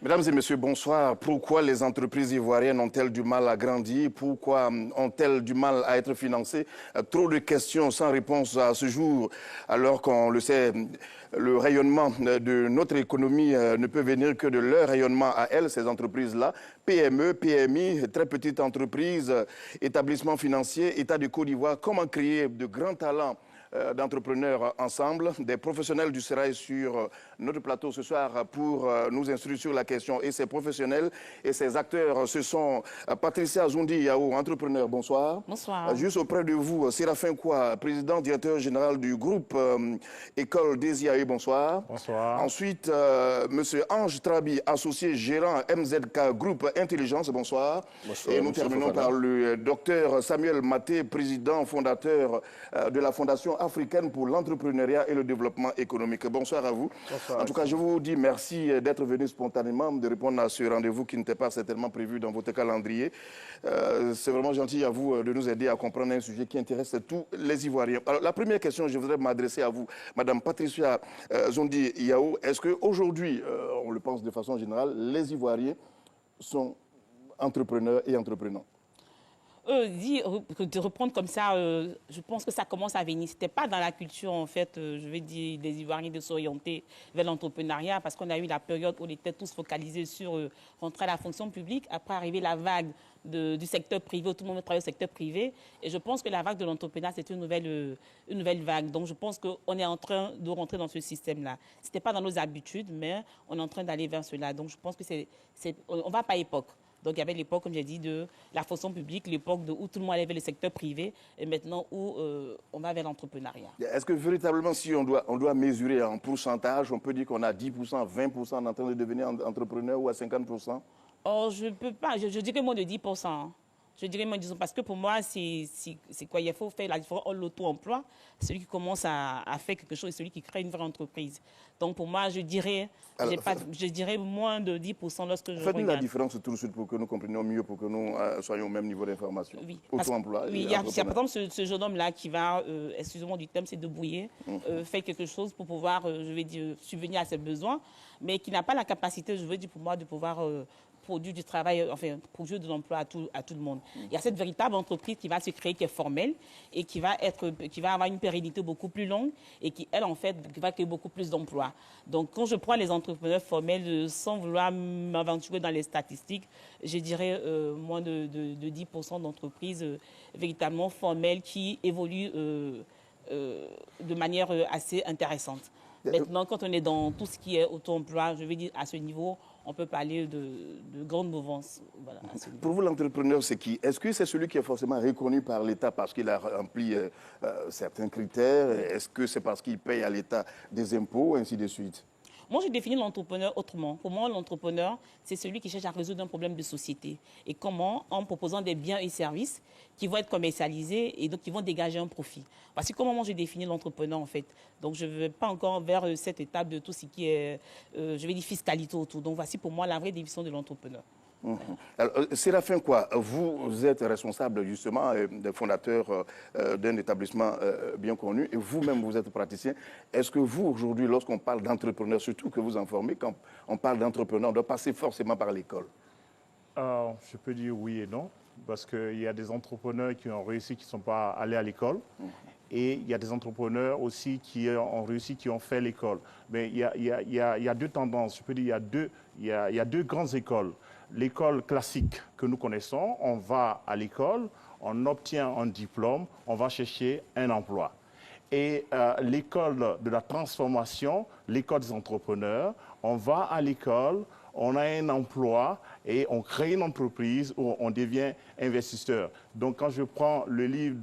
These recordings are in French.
Mesdames et messieurs, bonsoir. Pourquoi les entreprises ivoiriennes ont-elles du mal à grandir? Pourquoi ont-elles du mal à être financées? Trop de questions sans réponse à ce jour, alors qu'on le sait, le rayonnement de notre économie ne peut venir que de leur rayonnement à elles, ces entreprises-là. PME, PMI, très petites entreprises, établissements financiers, État de Côte d'Ivoire. Comment créer de grands talents d'entrepreneurs ensemble, des professionnels du Sérail sur notre plateau ce soir pour nous instruire sur la question. Et ces professionnels et ces acteurs, ce sont Patricia Zoundi Yao, entrepreneur, bonsoir. Bonsoir. Juste auprès de vous, Séraphin Kwa, président, directeur général du groupe École des IAE, bonsoir. Bonsoir. Ensuite, monsieur Ange Trabi, associé gérant MZK Groupe Intelligence, bonsoir. Bonsoir. Et nous terminons par le docteur Samuel Maté, président fondateur de la Fondation africaine pour l'entrepreneuriat et le développement économique. Bonsoir à vous. Bonsoir. En tout cas, je vous dis merci d'être venu spontanément, de répondre à ce rendez-vous qui n'était pas certainement prévu dans votre calendrier. C'est vraiment gentil à vous de nous aider à comprendre un sujet qui intéresse tous les Ivoiriens. Alors, la première question, je voudrais m'adresser à vous, Madame Patricia Zoundi Yao. Est-ce qu'aujourd'hui, on le pense de façon générale, les Ivoiriens sont entrepreneurs et entreprenants? De reprendre comme ça, je pense que ça commence à venir. Ce n'était pas dans la culture, en fait, je vais dire, des Ivoiriens de s'orienter vers l'entrepreneuriat, parce qu'on a eu la période où on était tous focalisés sur rentrer à la fonction publique, après arriver la vague du secteur privé, où tout le monde travaille au secteur privé. Et je pense que la vague de l'entrepreneuriat, c'est une nouvelle vague. Donc je pense qu'on est en train de rentrer dans ce système-là. Ce n'était pas dans nos habitudes, mais on est en train d'aller vers cela. Donc je pense que on ne va pas à époque. Donc il y avait l'époque, comme j'ai dit, de la fonction publique, l'époque où tout le monde allait vers le secteur privé, et maintenant où on va vers l'entrepreneuriat. Est-ce que véritablement, si on doit mesurer en pourcentage, on peut dire qu'on a 10%, 20% en train de devenir entrepreneur ou à 50%? Oh, je ne peux pas, je dirais moins de 10%. Je dirais moins de 10%, parce que pour moi, c'est quoi? Il faut faire la différence entre l'auto-emploi, celui qui commence à faire quelque chose et celui qui crée une vraie entreprise. Donc pour moi, je dirais moins de 10% lorsque je regarde. Faites-nous la différence tout de suite pour que nous comprenions mieux, pour que nous soyons au même niveau d'information. Oui. Auto-emploi. Oui, il y a par exemple ce jeune homme-là qui va, excusez-moi du terme, c'est débrouiller, faire quelque chose pour pouvoir, je vais dire, subvenir à ses besoins, mais qui n'a pas la capacité, je veux dire, pour moi, de pouvoir produire du travail, enfin, produire de l'emploi à tout le monde. Il y a cette véritable entreprise qui va se créer, qui est formelle et qui va avoir une pérennité beaucoup plus longue et qui, elle, en fait, va créer beaucoup plus d'emplois. Donc, quand je prends les entrepreneurs formels, sans vouloir m'aventurer dans les statistiques, je dirais moins de 10% d'entreprises véritablement formelles qui évoluent de manière assez intéressante. Maintenant, quand on est dans tout ce qui est auto-emploi, je veux dire, à ce niveau, on peut parler de grande mouvance. Voilà, pour vous, l'entrepreneur, c'est qui? Est-ce que c'est celui qui est forcément reconnu par l'État parce qu'il a rempli certains critères? Est-ce que c'est parce qu'il paye à l'État des impôts, ainsi de suite? Moi, je définis l'entrepreneur autrement. Pour moi, l'entrepreneur, c'est celui qui cherche à résoudre un problème de société. Et comment? En proposant des biens et services qui vont être commercialisés et donc qui vont dégager un profit. Voici comment moi, je définis l'entrepreneur, en fait. Donc, je ne vais pas encore vers cette étape de tout ce qui est, je vais dire, fiscalité autour. Donc, voici pour moi la vraie définition de l'entrepreneur. Alors, Séraphin Kwa, vous êtes responsable justement des fondateurs d'un établissement bien connu et vous-même vous êtes praticien. Est-ce que vous aujourd'hui, lorsqu'on parle d'entrepreneur, surtout que vous en formez, quand on parle d'entrepreneur, on doit passer forcément par l'école? Je peux dire oui et non, parce qu'il y a des entrepreneurs qui ont réussi qui ne sont pas allés à l'école. Et il y a des entrepreneurs aussi qui ont réussi, qui ont fait l'école. Mais il y a deux tendances. Je peux dire il y a deux grandes écoles. L'école classique que nous connaissons, on va à l'école, on obtient un diplôme, on va chercher un emploi. Et l'école de la transformation, l'école des entrepreneurs, on va à l'école, on a un emploi et on crée une entreprise où on devient investisseur. Donc quand je prends le livre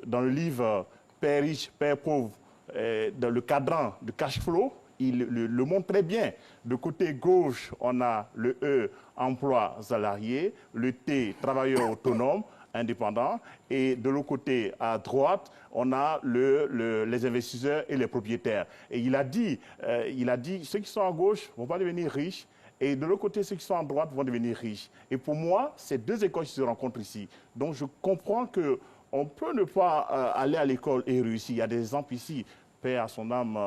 dans le livre Père riche, Père pauvre, dans le cadran de cash flow, il le montre très bien. De côté gauche, on a le E, emploi salarié, le T, travailleur autonome, indépendant, et de l'autre côté, à droite, on a les investisseurs et les propriétaires. Et il a dit, ceux qui sont à gauche ne vont pas devenir riches, et de l'autre côté, ceux qui sont à droite vont devenir riches. Et pour moi, c'est deux écoles qui se rencontrent ici. Donc je comprends qu'on peut ne pas aller à l'école et réussir. Il y a des exemples ici. paix à son âme,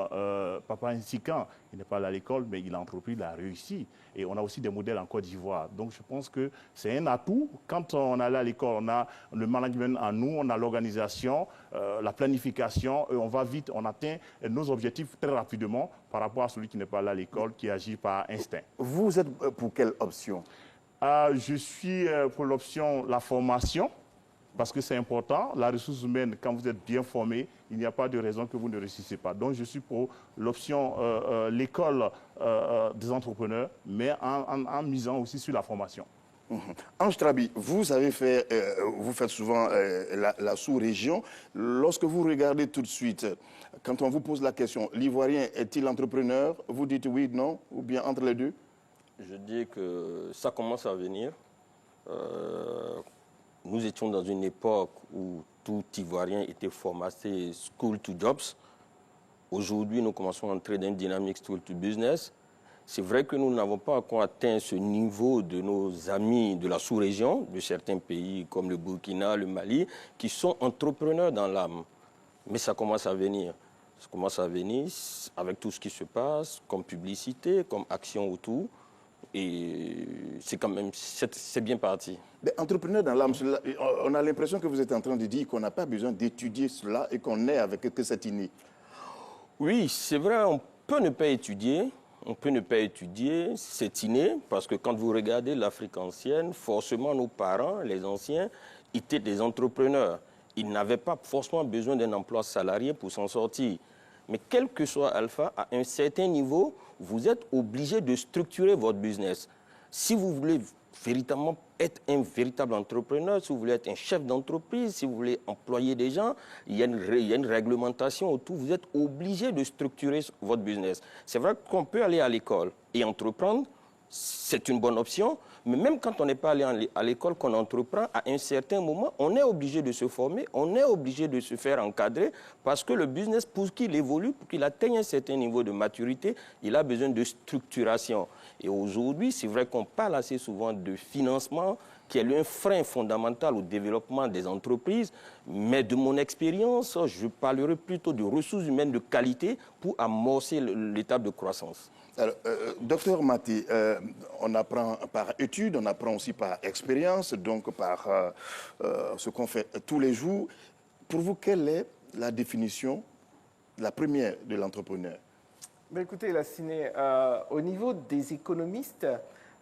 Papa Nsikan, il n'est pas allé à l'école, mais il a entrepris, il a réussi. Et on a aussi des modèles en Côte d'Ivoire. Donc je pense que c'est un atout. Quand on allait à l'école, on a le management en nous, on a l'organisation, la planification, et on va vite, on atteint nos objectifs très rapidement par rapport à celui qui n'est pas allé à l'école, qui agit par instinct. Vous êtes pour quelle option? Je suis pour l'option la formation. Parce que c'est important, la ressource humaine, quand vous êtes bien formé, il n'y a pas de raison que vous ne réussissez pas. Donc je suis pour l'option l'école des entrepreneurs, mais en misant aussi sur la formation. Ange Trabi, vous faites souvent la sous-région. Lorsque vous regardez tout de suite, quand on vous pose la question, l'Ivoirien est-il entrepreneur? Vous dites oui, non, ou bien entre les deux? Je dis que ça commence à venir. Nous étions dans une époque où tout Ivoirien était formaté school to jobs. Aujourd'hui, nous commençons à entrer dans une dynamique school to business. C'est vrai que nous n'avons pas encore atteint ce niveau de nos amis de la sous-région, de certains pays comme le Burkina, le Mali, qui sont entrepreneurs dans l'âme. Mais ça commence à venir. Ça commence à venir avec tout ce qui se passe, comme publicité, comme action autour. Et c'est quand même, c'est bien parti. Mais entrepreneur dans l'âme, on a l'impression que vous êtes en train de dire qu'on n'a pas besoin d'étudier cela et qu'on est avec que c'est inné. Oui, c'est vrai, on peut ne pas étudier. On peut ne pas étudier, c'est inné, parce que quand vous regardez l'Afrique ancienne, forcément nos parents, les anciens, étaient des entrepreneurs. Ils n'avaient pas forcément besoin d'un emploi salarié pour s'en sortir. Mais quel que soit Alpha, à un certain niveau, vous êtes obligé de structurer votre business. Si vous voulez véritablement être un véritable entrepreneur, si vous voulez être un chef d'entreprise, si vous voulez employer des gens, il y a une réglementation autour. Vous êtes obligé de structurer votre business. C'est vrai qu'on peut aller à l'école et entreprendre, c'est une bonne option, mais même quand on n'est pas allé à l'école, qu'on entreprend, à un certain moment, on est obligé de se former, on est obligé de se faire encadrer, parce que le business, pour qu'il évolue, pour qu'il atteigne un certain niveau de maturité, il a besoin de structuration. Et aujourd'hui, c'est vrai qu'on parle assez souvent de financement, qui est un frein fondamental au développement des entreprises, mais de mon expérience, je parlerai plutôt de ressources humaines de qualité pour amorcer l'étape de croissance. Alors, docteur Maté, on apprend par étude, on apprend aussi par expérience, donc par ce qu'on fait tous les jours. Pour vous, quelle est la définition, la première de l'entrepreneur? Écoutez, Lassiné, au niveau des économistes,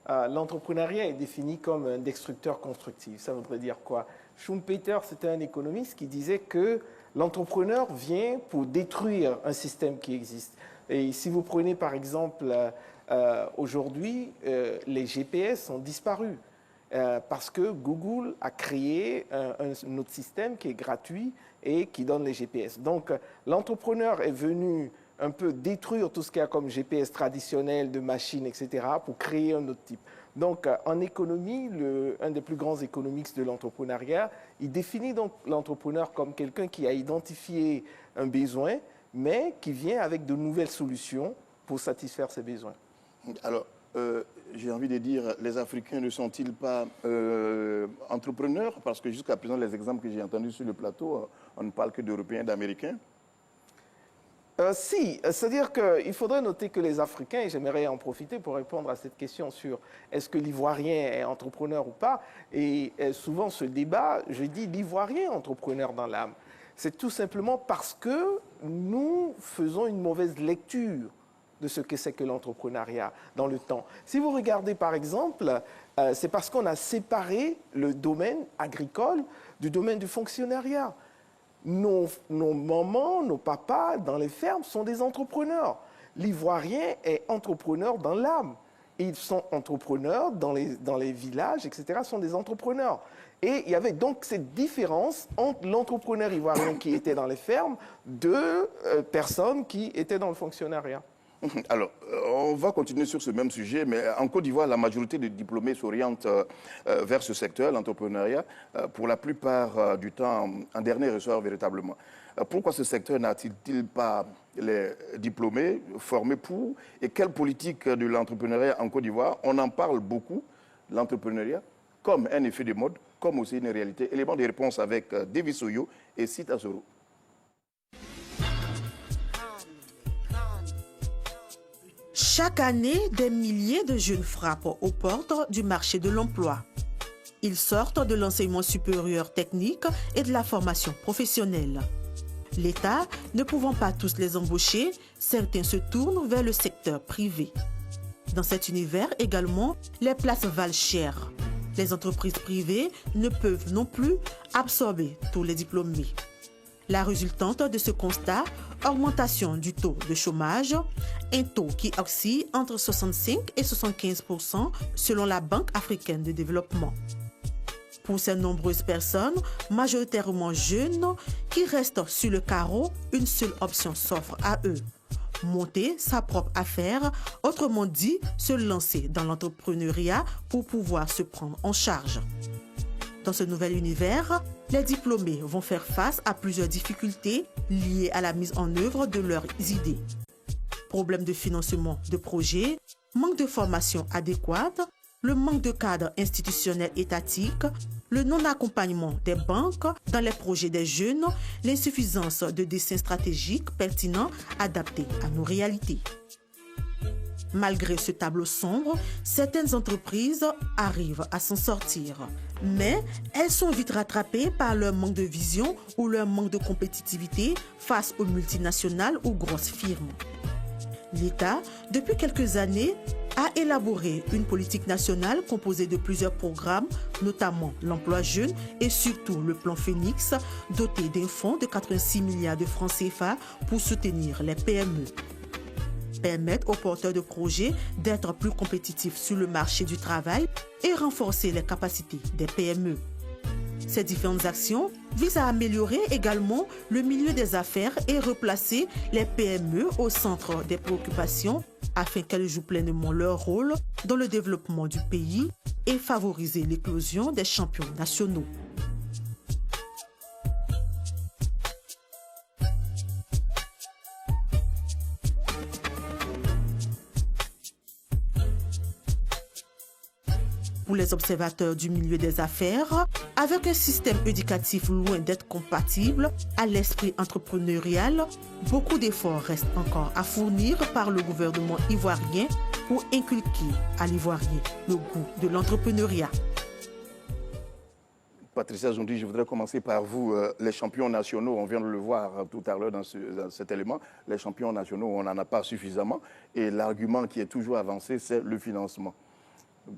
l'entrepreneuriat est défini comme un destructeur constructif. Ça voudrait dire quoi? Schumpeter, c'était un économiste qui disait que l'entrepreneur vient pour détruire un système qui existe. Et si vous prenez par exemple, aujourd'hui, les GPS ont disparu parce que Google a créé un autre système qui est gratuit et qui donne les GPS. Donc l'entrepreneur est venu un peu détruire tout ce qu'il y a comme GPS traditionnel, de machines, etc., pour créer un autre type. Donc, en économie, un des plus grands économistes de l'entrepreneuriat, il définit donc l'entrepreneur comme quelqu'un qui a identifié un besoin, mais qui vient avec de nouvelles solutions pour satisfaire ses besoins. Alors, j'ai envie de dire, les Africains ne sont-ils pas entrepreneurs? Parce que jusqu'à présent, les exemples que j'ai entendus sur le plateau, on ne parle que d'Européens, d'Américains. Si, c'est-à-dire qu'il faudrait noter que les Africains, et j'aimerais en profiter pour répondre à cette question sur est-ce que l'Ivoirien est entrepreneur ou pas, et souvent ce débat, je dis l'Ivoirien est entrepreneur dans l'âme. C'est tout simplement parce que nous faisons une mauvaise lecture de ce que c'est que l'entrepreneuriat dans le temps. Si vous regardez par exemple, c'est parce qu'on a séparé le domaine agricole du domaine du fonctionnariat. Nos mamans, nos papas dans les fermes sont des entrepreneurs. L'Ivoirien est entrepreneur dans l'âme. Ils sont entrepreneurs dans les villages, etc., sont des entrepreneurs. Et il y avait donc cette différence entre l'entrepreneur ivoirien qui était dans les fermes de personnes qui étaient dans le fonctionnariat. Alors, on va continuer sur ce même sujet, mais en Côte d'Ivoire, la majorité des diplômés s'orientent vers ce secteur, l'entrepreneuriat, pour la plupart du temps en dernier ressort véritablement. Pourquoi ce secteur n'a-t-il pas les diplômés formés pour? Et quelle politique de l'entrepreneuriat en Côte d'Ivoire? On en parle beaucoup, l'entrepreneuriat, comme un effet de mode, comme aussi une réalité. Élément de réponse avec Davis Oyo et Sita Soro. Chaque année, des milliers de jeunes frappent aux portes du marché de l'emploi. Ils sortent de l'enseignement supérieur technique et de la formation professionnelle. L'État ne pouvant pas tous les embaucher, certains se tournent vers le secteur privé. Dans cet univers également, les places valent cher. Les entreprises privées ne peuvent non plus absorber tous les diplômés. La résultante de ce constat, augmentation du taux de chômage, un taux qui oscille entre 65 et 75% selon la Banque africaine de développement. Pour ces nombreuses personnes, majoritairement jeunes, qui restent sur le carreau, une seule option s'offre à eux. Monter sa propre affaire, autrement dit, se lancer dans l'entrepreneuriat pour pouvoir se prendre en charge. Dans ce nouvel univers, les diplômés vont faire face à plusieurs difficultés liées à la mise en œuvre de leurs idées. Problèmes de financement de projets, manque de formation adéquate, le manque de cadre institutionnel étatique, le non-accompagnement des banques dans les projets des jeunes, l'insuffisance de dessins stratégiques pertinents adaptés à nos réalités. Malgré ce tableau sombre, certaines entreprises arrivent à s'en sortir. Mais elles sont vite rattrapées par leur manque de vision ou leur manque de compétitivité face aux multinationales ou grosses firmes. L'État, depuis quelques années, a élaboré une politique nationale composée de plusieurs programmes, notamment l'emploi jeune et surtout le plan Phoenix, doté d'un fonds de 86 milliards de francs CFA pour soutenir les PME. Permettre aux porteurs de projets d'être plus compétitifs sur le marché du travail et renforcer les capacités des PME. Ces différentes actions visent à améliorer également le milieu des affaires et replacer les PME au centre des préoccupations afin qu'elles jouent pleinement leur rôle dans le développement du pays et favoriser l'éclosion des champions nationaux. Pour les observateurs du milieu des affaires, avec un système éducatif loin d'être compatible à l'esprit entrepreneurial, beaucoup d'efforts restent encore à fournir par le gouvernement ivoirien pour inculquer à l'Ivoirien le goût de l'entrepreneuriat. Patricia Zoundi, je voudrais commencer par vous. Les champions nationaux, on vient de le voir tout à l'heure dans cet élément, les champions nationaux, on n'en a pas suffisamment. Et l'argument qui est toujours avancé, c'est le financement.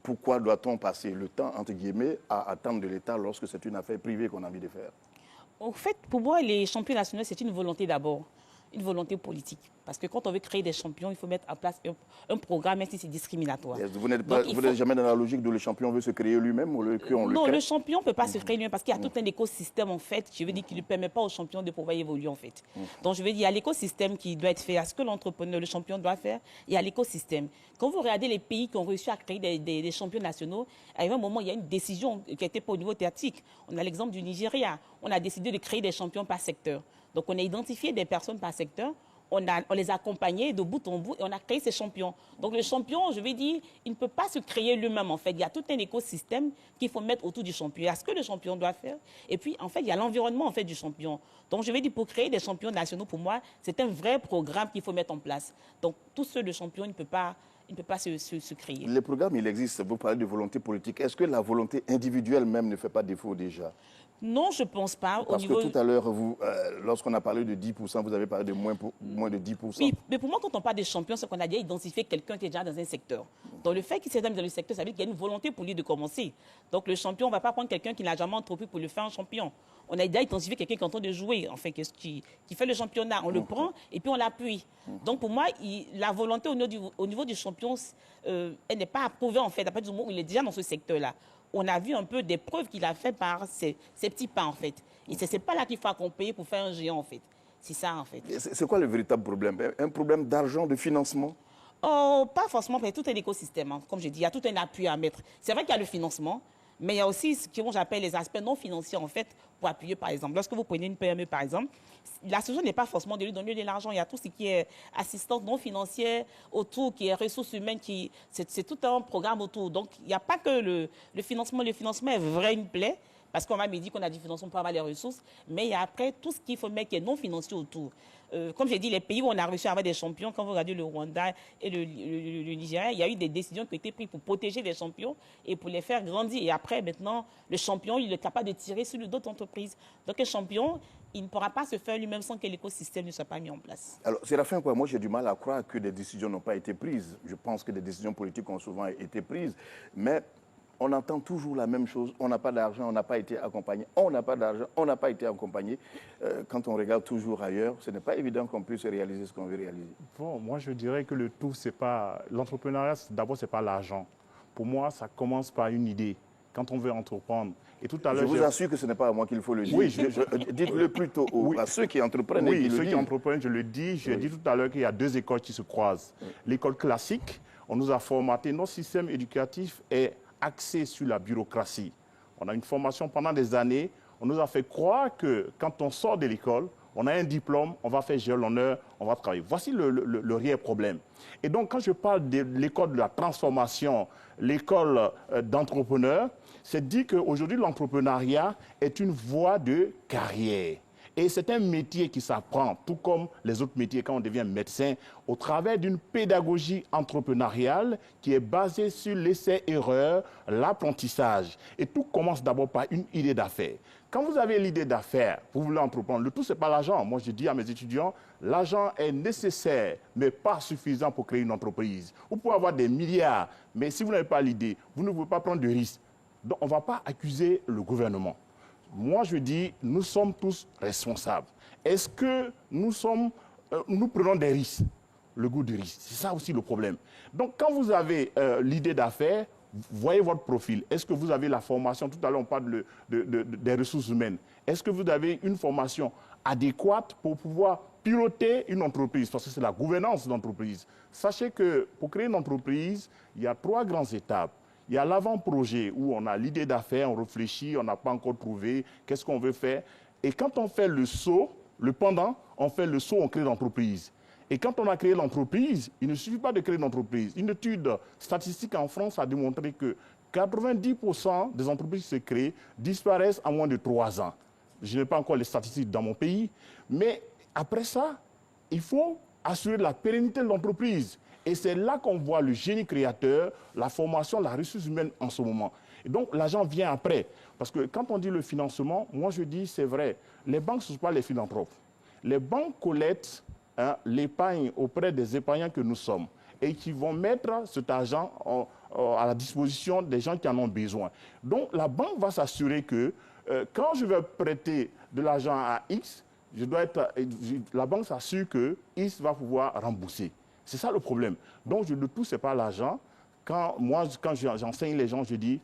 Pourquoi doit-on passer le temps, entre guillemets, à attendre de l'État lorsque c'est une affaire privée qu'on a envie de faire? En fait, pour moi, les champions nationaux, c'est une volonté d'abord, une volonté politique. Parce que quand on veut créer des champions, il faut mettre en place un programme, même si c'est discriminatoire. Vous n'êtes jamais dans la logique de le champion veut se créer lui-même ou qu'on le crée? Non, le champion ne peut pas se créer lui-même parce qu'il y a tout un écosystème, en fait, je veux dire, qui ne permet pas au champion de pouvoir évoluer, en fait. Donc, je veux dire, il y a l'écosystème qui doit être fait. À ce que l'entrepreneur, le champion doit faire, il y a l'écosystème. Quand vous regardez les pays qui ont réussi à créer des champions nationaux, à un moment, il y a une décision qui a été pas au niveau théatique. On a l'exemple du Nigeria. On a décidé de créer des champions par secteur. Donc, on a identifié des personnes par secteur. On les a accompagnés de bout en bout et on a créé ces champions. Donc le champion, je vais dire, il ne peut pas se créer lui-même en fait. Il y a tout un écosystème qu'il faut mettre autour du champion. Il y a ce que le champion doit faire. Et puis en fait, il y a l'environnement en fait du champion. Donc je vais dire, pour créer des champions nationaux, pour moi, c'est un vrai programme qu'il faut mettre en place. Donc tout ce champion, il ne peut pas se créer. Les programmes, il existe. Vous parlez de volonté politique. Est-ce que la volonté individuelle même ne fait pas défaut déjà? Non, je ne pense pas. Parce que tout à l'heure, lorsqu'on a parlé de 10%, vous avez parlé de moins de 10%. Oui, mais pour moi, quand on parle de champion, c'est qu'on a déjà identifié quelqu'un qui est déjà dans un secteur. Donc le fait qu'il soit dans le secteur, ça veut dire qu'il y a une volonté pour lui de commencer. Donc le champion, on ne va pas prendre quelqu'un qui n'a jamais entrepris pour le faire un champion. On a déjà identifié quelqu'un qui est en train de jouer, enfin, qui fait le championnat. On le prend et puis on l'appuie. Donc pour moi, la volonté au niveau du champion, elle n'est pas approuvée en fait, à partir du moment où il est déjà dans ce secteur-là. On a vu un peu des preuves qu'il a fait par ces petits pas, en fait. Et ce n'est pas là qu'il faut accompagner pour faire un géant, en fait. C'est ça, en fait. C'est quoi le véritable problème? Un problème d'argent, de financement? Oh, pas forcément, mais tout un écosystème. Hein. Comme je dis, il y a tout un appui à mettre. C'est vrai qu'il y a le financement, mais il y a aussi ce que j'appelle les aspects non financiers, en fait, pour appuyer, par exemple. Lorsque vous prenez une PME, par exemple, la solution n'est pas forcément de lui donner de l'argent. Il y a tout ce qui est assistance non financière autour, qui est ressources humaines, c'est tout un programme autour. Donc, il n'y a pas que le financement. Le financement est vrai une plaie, Parce qu'on m'a dit qu'on a du financement pour avoir les ressources, mais il y a après tout ce qu'il faut mettre qui est non financier autour. Comme j'ai dit, les pays où on a réussi à avoir des champions, quand vous regardez le Rwanda et le Nigeria, il y a eu des décisions qui ont été prises pour protéger les champions et pour les faire grandir. Et après, maintenant, le champion, il est capable de tirer sur d'autres entreprises. Donc, un champion, il ne pourra pas se faire lui-même sans que l'écosystème ne soit pas mis en place. Alors, Séraphin, quoi, moi j'ai du mal à croire que des décisions n'ont pas été prises. Je pense que des décisions politiques ont souvent été prises, mais on entend toujours la même chose. On n'a pas d'argent, on n'a pas été accompagné. On n'a pas d'argent, on n'a pas été accompagné. Quand on regarde toujours ailleurs, ce n'est pas évident qu'on puisse réaliser ce qu'on veut réaliser. Bon, moi je dirais que le tout, c'est pas... L'entrepreneuriat, d'abord, ce n'est pas l'argent. Pour moi, ça commence par une idée. Quand on veut entreprendre. Et tout à l'heure, je vous assure que ce n'est pas à moi qu'il faut le dire. Oui, dites-le plutôt à ceux qui entreprennent. Oui, ceux qui entreprennent, je le dis. J'ai dit tout à l'heure qu'il y a deux écoles qui se croisent. L'école classique, on nous a formaté, notre système éducatif est axé sur la bureaucratie. On a une formation pendant des années. On nous a fait croire que quand on sort de l'école, on a un diplôme, on va faire gérer l'honneur, on va travailler. Voici le réel problème. Et donc, quand je parle de l'école de la transformation, l'école d'entrepreneurs, c'est dit qu'aujourd'hui, l'entrepreneuriat est une voie de carrière. Et c'est un métier qui s'apprend, tout comme les autres métiers quand on devient médecin, au travers d'une pédagogie entrepreneuriale qui est basée sur l'essai-erreur, l'apprentissage. Et tout commence d'abord par une idée d'affaires. Quand vous avez l'idée d'affaires, vous voulez entreprendre, le tout, ce n'est pas l'argent. Moi, je dis à mes étudiants, l'argent est nécessaire, mais pas suffisant pour créer une entreprise. Vous pouvez avoir des milliards, mais si vous n'avez pas l'idée, vous ne pouvez pas prendre de risques. Donc, on ne va pas accuser le gouvernement. Moi, je dis, nous sommes tous responsables. Est-ce que nous prenons des risques? Le goût du risque, c'est ça aussi le problème. Donc, quand vous avez l'idée d'affaires, voyez votre profil. Est-ce que vous avez la formation? Tout à l'heure, on parle des ressources humaines. Est-ce que vous avez une formation adéquate pour pouvoir piloter une entreprise? Parce que c'est la gouvernance d'entreprise. Sachez que pour créer une entreprise, il y a 3 grandes étapes. Il y a l'avant-projet où on a l'idée d'affaires, on réfléchit, on n'a pas encore trouvé, qu'est-ce qu'on veut faire. Et quand on fait le saut, le pendant, on fait le saut, on crée l'entreprise. Et quand on a créé l'entreprise, il ne suffit pas de créer une entreprise. Une étude statistique en France a démontré que 90% des entreprises qui se créent disparaissent en moins de 3 ans. Je n'ai pas encore les statistiques dans mon pays, mais après ça, il faut assurer la pérennité de l'entreprise. Et c'est là qu'on voit le génie créateur, la formation, la ressource humaine en ce moment. Et donc, l'argent vient après. Parce que quand on dit le financement, moi je dis, c'est vrai, les banques ne sont pas les philanthropes. Les banques collectent l'épargne auprès des épargnants que nous sommes et qui vont mettre cet argent à la disposition des gens qui en ont besoin. Donc, la banque va s'assurer que quand je vais prêter de l'argent à X, la banque s'assure que X va pouvoir rembourser. C'est ça le problème. Donc, le tout, ce n'est pas l'argent. Quand j'enseigne les gens, je dis,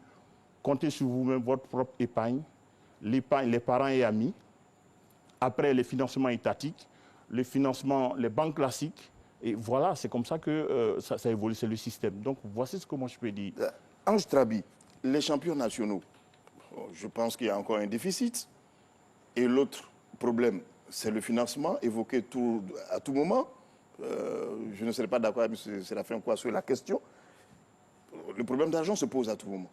comptez sur vous-même votre propre épargne, les parents et amis, après les financements étatiques, les financements, les banques classiques. Et voilà, c'est comme ça que ça évolue, c'est le système. Donc, voici ce que moi je peux dire. Ange Trabi, les champions nationaux, je pense qu'il y a encore un déficit. Et l'autre problème, c'est le financement, évoqué à tout moment. Je ne serais pas d'accord avec M. Séraphin quoi sur la question. Le problème d'argent se pose à tout moment.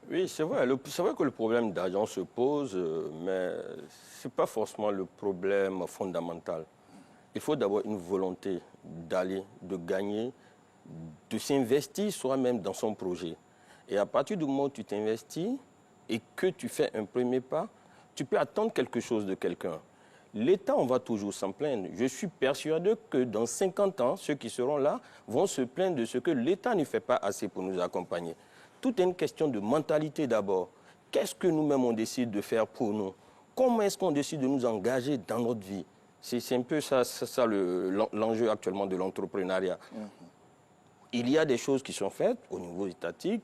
Oui, c'est vrai. C'est vrai que le problème d'argent se pose, mais ce n'est pas forcément le problème fondamental. Il faut d'abord une volonté d'aller, de gagner, de s'investir soi-même dans son projet. Et à partir du moment où tu t'investis et que tu fais un premier pas, tu peux attendre quelque chose de quelqu'un. L'État, on va toujours s'en plaindre. Je suis persuadé que dans 50 ans, ceux qui seront là vont se plaindre de ce que l'État ne fait pas assez pour nous accompagner. Tout est une question de mentalité d'abord. Qu'est-ce que nous-mêmes on décide de faire pour nous? Comment est-ce qu'on décide de nous engager dans notre vie? C'est un peu ça l'enjeu actuellement de l'entrepreneuriat. Il y a des choses qui sont faites au niveau étatique.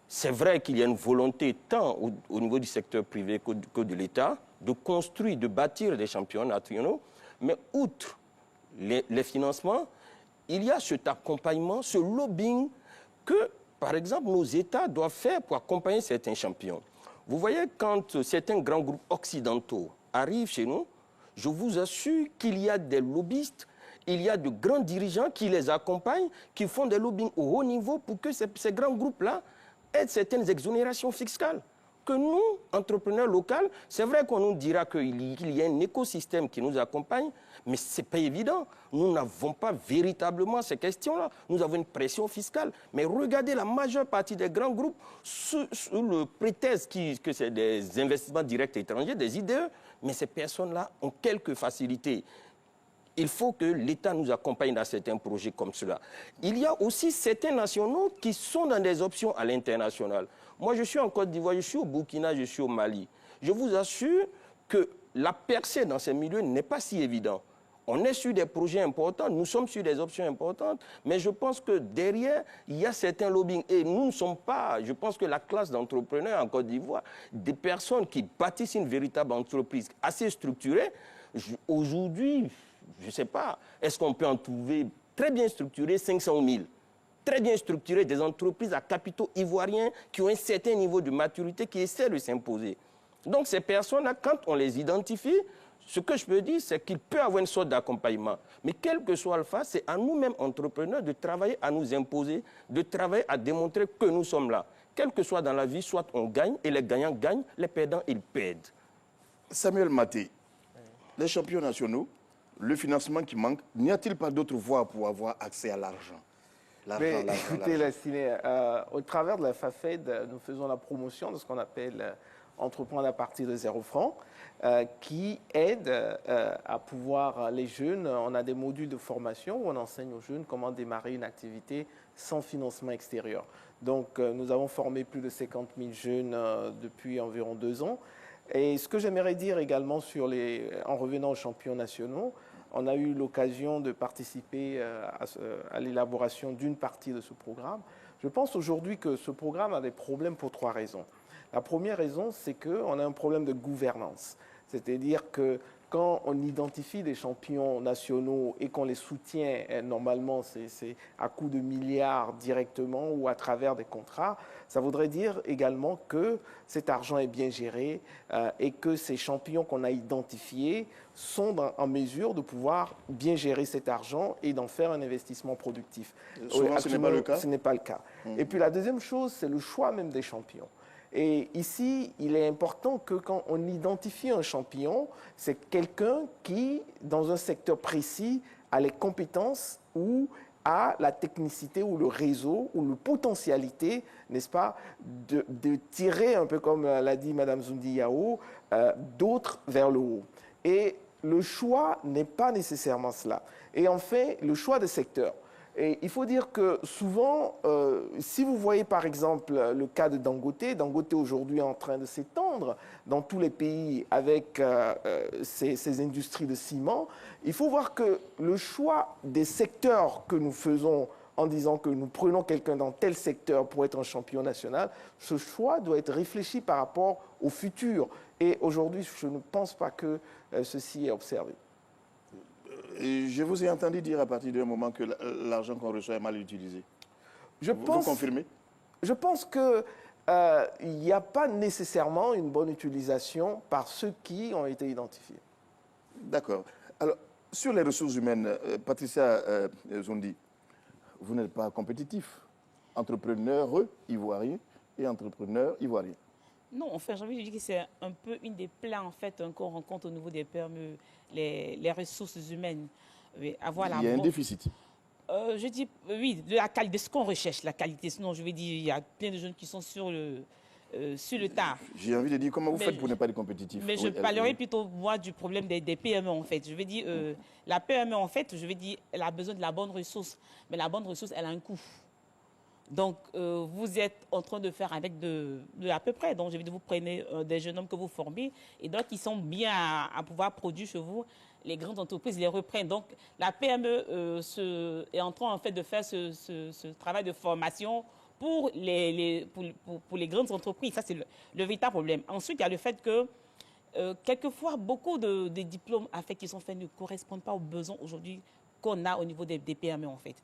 C'est vrai qu'il y a une volonté tant au niveau du secteur privé que de l'État de construire, de bâtir des championnats nationaux. Mais outre les financements, il y a cet accompagnement, ce lobbying que, par exemple, nos États doivent faire pour accompagner certains champions. Vous voyez, quand certains grands groupes occidentaux arrivent chez nous, je vous assure qu'il y a des lobbyistes, il y a de grands dirigeants qui les accompagnent, qui font des lobbying au haut niveau pour que ces grands groupes-là aient certaines exonérations fiscales. que nous, entrepreneurs locaux, c'est vrai qu'on nous dira qu'il y a un écosystème qui nous accompagne, mais ce n'est pas évident. Nous n'avons pas véritablement ces questions-là. Nous avons une pression fiscale. Mais regardez la majeure partie des grands groupes sous le prétexte que c'est des investissements directs étrangers, des IDE, mais ces personnes-là ont quelques facilités. Il faut que l'État nous accompagne dans certains projets comme cela. Il y a aussi certains nationaux qui sont dans des options à l'international. Moi, je suis en Côte d'Ivoire, je suis au Burkina, je suis au Mali. Je vous assure que la percée dans ces milieux n'est pas si évidente. On est sur des projets importants, nous sommes sur des options importantes, mais je pense que derrière, il y a certains lobbying. Et nous ne sommes pas, je pense que la classe d'entrepreneurs en Côte d'Ivoire, des personnes qui bâtissent une véritable entreprise assez structurée, aujourd'hui, je ne sais pas, est-ce qu'on peut en trouver très bien structuré 500 000 ? Très bien structuré, des entreprises à capitaux ivoiriens qui ont un certain niveau de maturité qui essaient de s'imposer. Donc ces personnes-là, quand on les identifie, ce que je peux dire, c'est qu'il peut avoir une sorte d'accompagnement. Mais quel que soit le cas, c'est à nous-mêmes entrepreneurs de travailler à nous imposer, de travailler à démontrer que nous sommes là. Quel que soit dans la vie, soit on gagne et les gagnants gagnent, les perdants, ils perdent. Samuel Maté, les champions nationaux, le financement qui manque, n'y a-t-il pas d'autres voies pour avoir accès à l'argent? Écoutez, Lassine, au travers de la FAFED, nous faisons la promotion de ce qu'on appelle entreprendre à partir de 0 francs, qui aide à pouvoir, les jeunes, on a des modules de formation où on enseigne aux jeunes comment démarrer une activité sans financement extérieur. Donc, nous avons formé plus de 50 000 jeunes depuis environ 2 ans. Et ce que j'aimerais dire également en revenant aux champions nationaux, on a eu l'occasion de participer à l'élaboration d'une partie de ce programme. Je pense aujourd'hui que ce programme a des problèmes pour 3 raisons. La première raison, c'est qu'on a un problème de gouvernance. C'est-à-dire que quand on identifie des champions nationaux et qu'on les soutient, normalement, c'est à coût de milliards directement ou à travers des contrats, ça voudrait dire également que cet argent est bien géré et que ces champions qu'on a identifiés sont en mesure de pouvoir bien gérer cet argent et d'en faire un investissement productif. Souvent, ce n'est pas le cas. Ce n'est pas le cas. Et puis la deuxième chose, c'est le choix même des champions. Et ici, il est important que quand on identifie un champion, c'est quelqu'un qui, dans un secteur précis, a les compétences ou a la technicité ou le réseau ou la potentialité, n'est-ce pas, de tirer, un peu comme l'a dit Mme Zoundi Yao, d'autres vers le haut. Et le choix n'est pas nécessairement cela. Et enfin, le choix de secteur. Et il faut dire que souvent, si vous voyez par exemple le cas de Dangote, Dangote aujourd'hui est en train de s'étendre dans tous les pays avec ces industries de ciment, il faut voir que le choix des secteurs que nous faisons en disant que nous prenons quelqu'un dans tel secteur pour être un champion national, ce choix doit être réfléchi par rapport au futur. Et aujourd'hui, je ne pense pas que ceci est observé. Je vous ai entendu dire à partir d'un moment que l'argent qu'on reçoit est mal utilisé. Vous confirmez? Je pense qu'il n'y a pas nécessairement une bonne utilisation par ceux qui ont été identifiés. D'accord. Alors, sur les ressources humaines, Patricia Zoundi, vous n'êtes pas compétitif. Entrepreneur ivoirien et entrepreneur ivoirien. Non, enfin, j'ai envie de dire que c'est un peu une des plans en fait, qu'on rencontre au niveau des PME, les ressources humaines. Il y a un déficit. Je dis oui, de ce qu'on recherche, la qualité. Sinon, je vais dire, il y a plein de jeunes qui sont sur le tard. J'ai envie de dire, comment vous faites pour ne pas être compétitif? Mais je parlerai plutôt, moi, du problème des PME, en fait. Je vais dire, la PME, en fait, je vais dire, elle a besoin de la bonne ressource. Mais la bonne ressource, elle a un coût. Donc, vous êtes en train de faire avec de à peu près. Donc, je vais dire, vous prenez des jeunes hommes que vous formez et donc, ils sont bien à pouvoir produire chez vous. Les grandes entreprises les reprennent. Donc, la PME est en train, en fait, de faire ce travail de formation pour les grandes entreprises. Ça, c'est le véritable problème. Ensuite, il y a le fait que, quelquefois, beaucoup de diplômes qui sont faits ne correspondent pas aux besoins aujourd'hui qu'on a au niveau des PME, en fait.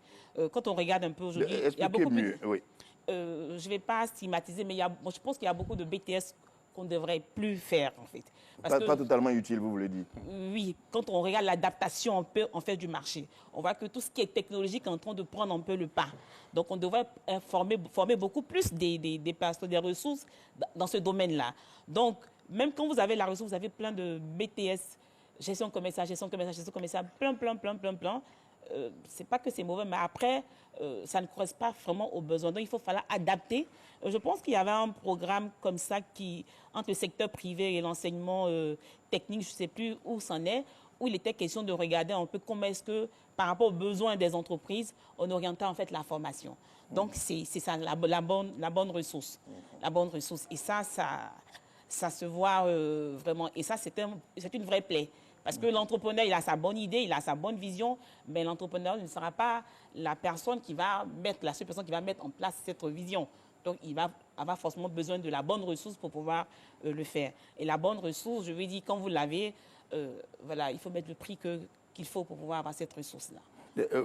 Quand on regarde un peu aujourd'hui, il y a beaucoup mieux, oui. je ne vais pas stigmatiser, mais je pense qu'il y a beaucoup de BTS qu'on ne devrait plus faire, en fait. Pas totalement utile, vous voulez dire? Oui, quand on regarde l'adaptation un peu en fait du marché, on voit que tout ce qui est technologique est en train de prendre un peu le pas. Donc on devrait former beaucoup plus des personnes, des ressources dans ce domaine-là. Donc même quand vous avez la ressource, vous avez plein de BTS, gestion commerciale, plein. C'est pas que c'est mauvais, mais après, ça ne correspond pas vraiment aux besoins. Donc, il falloir adapter. Je pense qu'il y avait un programme comme ça entre le secteur privé et l'enseignement technique, je ne sais plus où c'en est, où il était question de regarder un peu comment est-ce que, par rapport aux besoins des entreprises, on orientait en fait la formation. Donc, c'est ça, la bonne ressource. La bonne ressource. Et ça se voit vraiment. Et ça, c'est une vraie plaie. Parce que l'entrepreneur, il a sa bonne idée, il a sa bonne vision, mais l'entrepreneur ne sera pas la seule personne qui va mettre en place cette vision. Donc, il va avoir forcément besoin de la bonne ressource pour pouvoir le faire. Et la bonne ressource, je veux dire, quand vous l'avez, voilà, il faut mettre le prix qu'il faut pour pouvoir avoir cette ressource-là.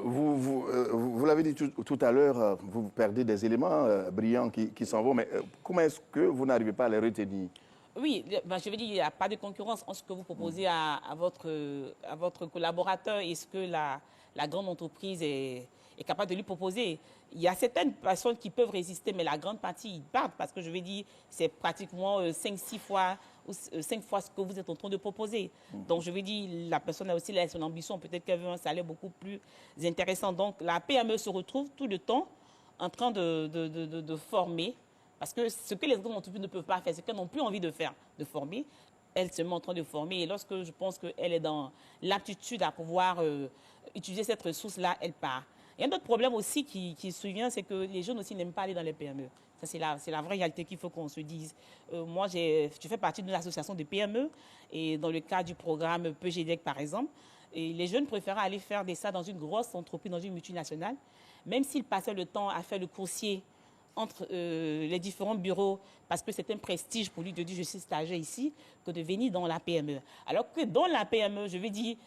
Vous l'avez dit tout à l'heure, vous perdez des éléments brillants qui s'en vont, mais comment est-ce que vous n'arrivez pas à les retenir? Oui, je veux dire, il n'y a pas de concurrence entre ce que vous proposez à votre collaborateur et ce que la grande entreprise est capable de lui proposer. Il y a certaines personnes qui peuvent résister, mais la grande partie, ils partent parce que je veux dire, c'est pratiquement 5-6 fois ou 5 fois ce que vous êtes en train de proposer. Donc, je veux dire, la personne a aussi son ambition. Peut-être qu'elle veut un salaire beaucoup plus intéressant. Donc, la PME se retrouve tout le temps en train de former. Parce que ce que les grandes entreprises ne peuvent pas faire, c'est qu'elles n'ont plus envie de faire, de former. Elle se met en train de former. Et lorsque je pense qu'elle est dans l'aptitude à pouvoir utiliser cette ressource-là, elle part. Il y a un autre problème aussi qui se vient, c'est que les jeunes aussi n'aiment pas aller dans les PME. Ça, c'est la vraie réalité qu'il faut qu'on se dise. Moi, je fais partie d'une association de PME. Et dans le cadre du programme PGDEC, par exemple, et les jeunes préfèrent aller faire ça dans une grosse entreprise, dans une multinationale, même s'ils passaient le temps à faire le coursier entre les différents bureaux, parce que c'est un prestige pour lui de dire je suis stagiaire ici, que de venir dans la PME. Alors que dans la PME, je veux dire,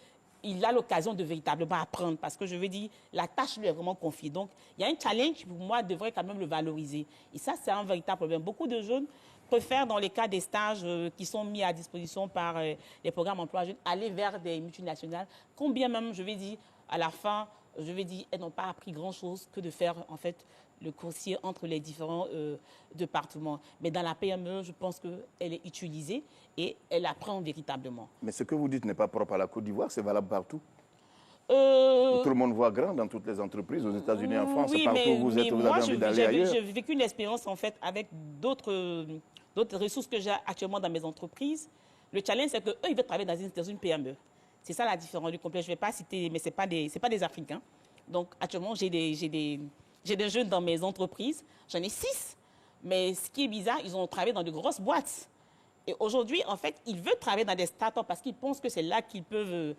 il a l'occasion de véritablement apprendre, parce que je veux dire, la tâche lui est vraiment confiée. Donc, il y a un challenge qui, pour moi, devrait quand même le valoriser. Et ça, c'est un véritable problème. Beaucoup de jeunes préfèrent, dans les cas des stages qui sont mis à disposition par les programmes emploi jeunes, aller vers des multinationales, combien même, je vais dire, à la fin, je vais dire, elles n'ont pas appris grand-chose que de faire, en fait, le coursier entre les différents départements. Mais dans la PME, je pense qu'elle est utilisée et elle apprend véritablement. Mais ce que vous dites n'est pas propre à la Côte d'Ivoire, c'est valable partout. Tout le monde voit grand dans toutes les entreprises, aux États-Unis, en France, oui, partout où vous êtes, vous avez envie d'aller ailleurs. J'ai vécu une expérience, en fait, avec d'autres ressources que j'ai actuellement dans mes entreprises. Le challenge, c'est qu'eux, ils veulent travailler dans une PME. C'est ça la différence du complet. Je ne vais pas citer, mais ce n'est pas des Africains. Donc, actuellement, j'ai des jeunes dans mes entreprises. J'en ai 6. Mais ce qui est bizarre, ils ont travaillé dans de grosses boîtes. Et aujourd'hui, en fait, ils veulent travailler dans des startups parce qu'ils pensent que c'est là qu'ils peuvent...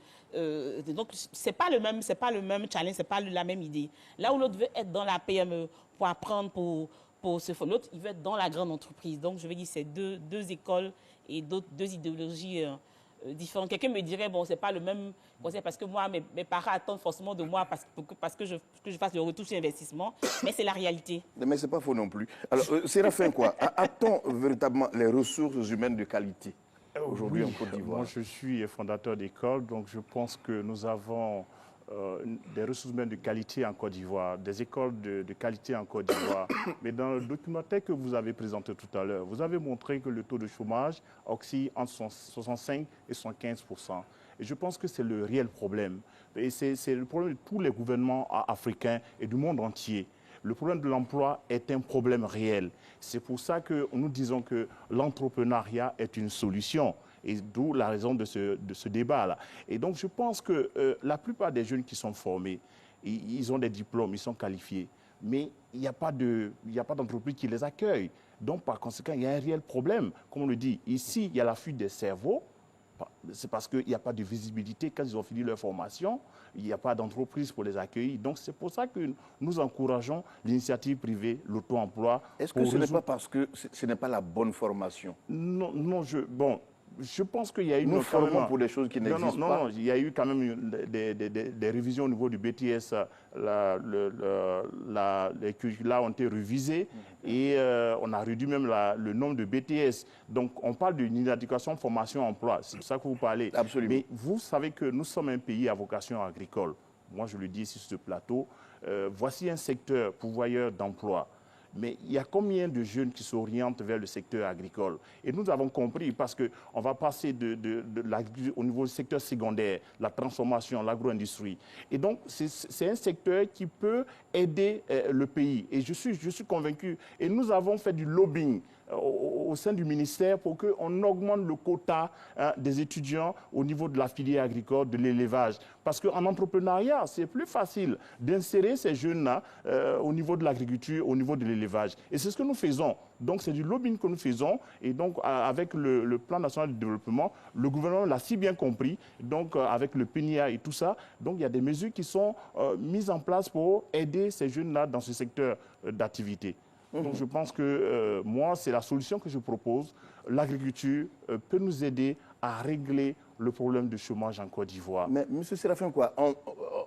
donc, ce n'est pas le même challenge, ce n'est pas la même idée. Là où l'autre veut être dans la PME pour apprendre, pour se former, l'autre, il veut être dans la grande entreprise. Donc, je veux dire, c'est deux écoles et deux idéologies différentes. Quelqu'un me dirait, bon, ce n'est pas le même conseil parce que moi, mes parents attendent forcément de moi parce que je fasse le retour sur investissement, mais c'est la réalité. Mais ce n'est pas faux non plus. Alors, Séraphin, quoi, a-t-on véritablement les ressources humaines de qualité aujourd'hui en Côte d'Ivoire? Moi, je suis fondateur d'école, donc je pense que nous avons des ressources humaines de qualité en Côte d'Ivoire, des écoles de qualité en Côte d'Ivoire. Mais dans le documentaire que vous avez présenté tout à l'heure, vous avez montré que le taux de chômage oscille entre 65 et 75%. Et je pense que c'est le réel problème. Et c'est le problème de tous les gouvernements africains et du monde entier. Le problème de l'emploi est un problème réel. C'est pour ça que nous disons que l'entrepreneuriat est une solution. Et d'où la raison de ce débat-là. Et donc, je pense que la plupart des jeunes qui sont formés, ils ont des diplômes, ils sont qualifiés. Mais il n'y a pas d'entreprise qui les accueille. Donc, par conséquent, il y a un réel problème. Comme on le dit, ici, il y a la fuite des cerveaux. C'est parce qu'il n'y a pas de visibilité. Quand ils ont fini leur formation, il n'y a pas d'entreprise pour les accueillir. Donc, c'est pour ça que nous encourageons l'initiative privée, l'auto-emploi. Est-ce que ce n'est pas parce que ce n'est pas la bonne formation? Non, je pense qu'il y a eu... Nous formons pour des choses qui n'existent pas. Non, il y a eu quand même des révisions au niveau du BTS. Les curricula ont été révisés et on a réduit même le nombre de BTS. Donc, on parle d'une inadequation formation-emploi. C'est de ça que vous parlez. Absolument. Mais vous savez que nous sommes un pays à vocation agricole. Moi, je le dis ici sur ce plateau. Voici un secteur pourvoyeur d'emploi. Mais il y a combien de jeunes qui s'orientent vers le secteur agricole? Et nous avons compris, parce qu'on va passer au niveau du secteur secondaire, la transformation, l'agro-industrie. Et donc, c'est un secteur qui peut aider le pays. Et je suis convaincu. Et nous avons fait du lobbying au sein du ministère pour qu'on augmente le quota des étudiants au niveau de la filière agricole, de l'élevage. Parce qu'en entrepreneuriat, c'est plus facile d'insérer ces jeunes-là au niveau de l'agriculture, au niveau de l'élevage. Et c'est ce que nous faisons. Donc, c'est du lobbying que nous faisons. Et donc, avec le plan national de développement, le gouvernement l'a si bien compris. Donc, avec le PNIA et tout ça, donc il y a des mesures qui sont mises en place pour aider ces jeunes-là dans ce secteur d'activité. Donc, je pense que moi, c'est la solution que je propose. L'agriculture peut nous aider à régler le problème du chômage en Côte d'Ivoire. Mais M. Séraphin,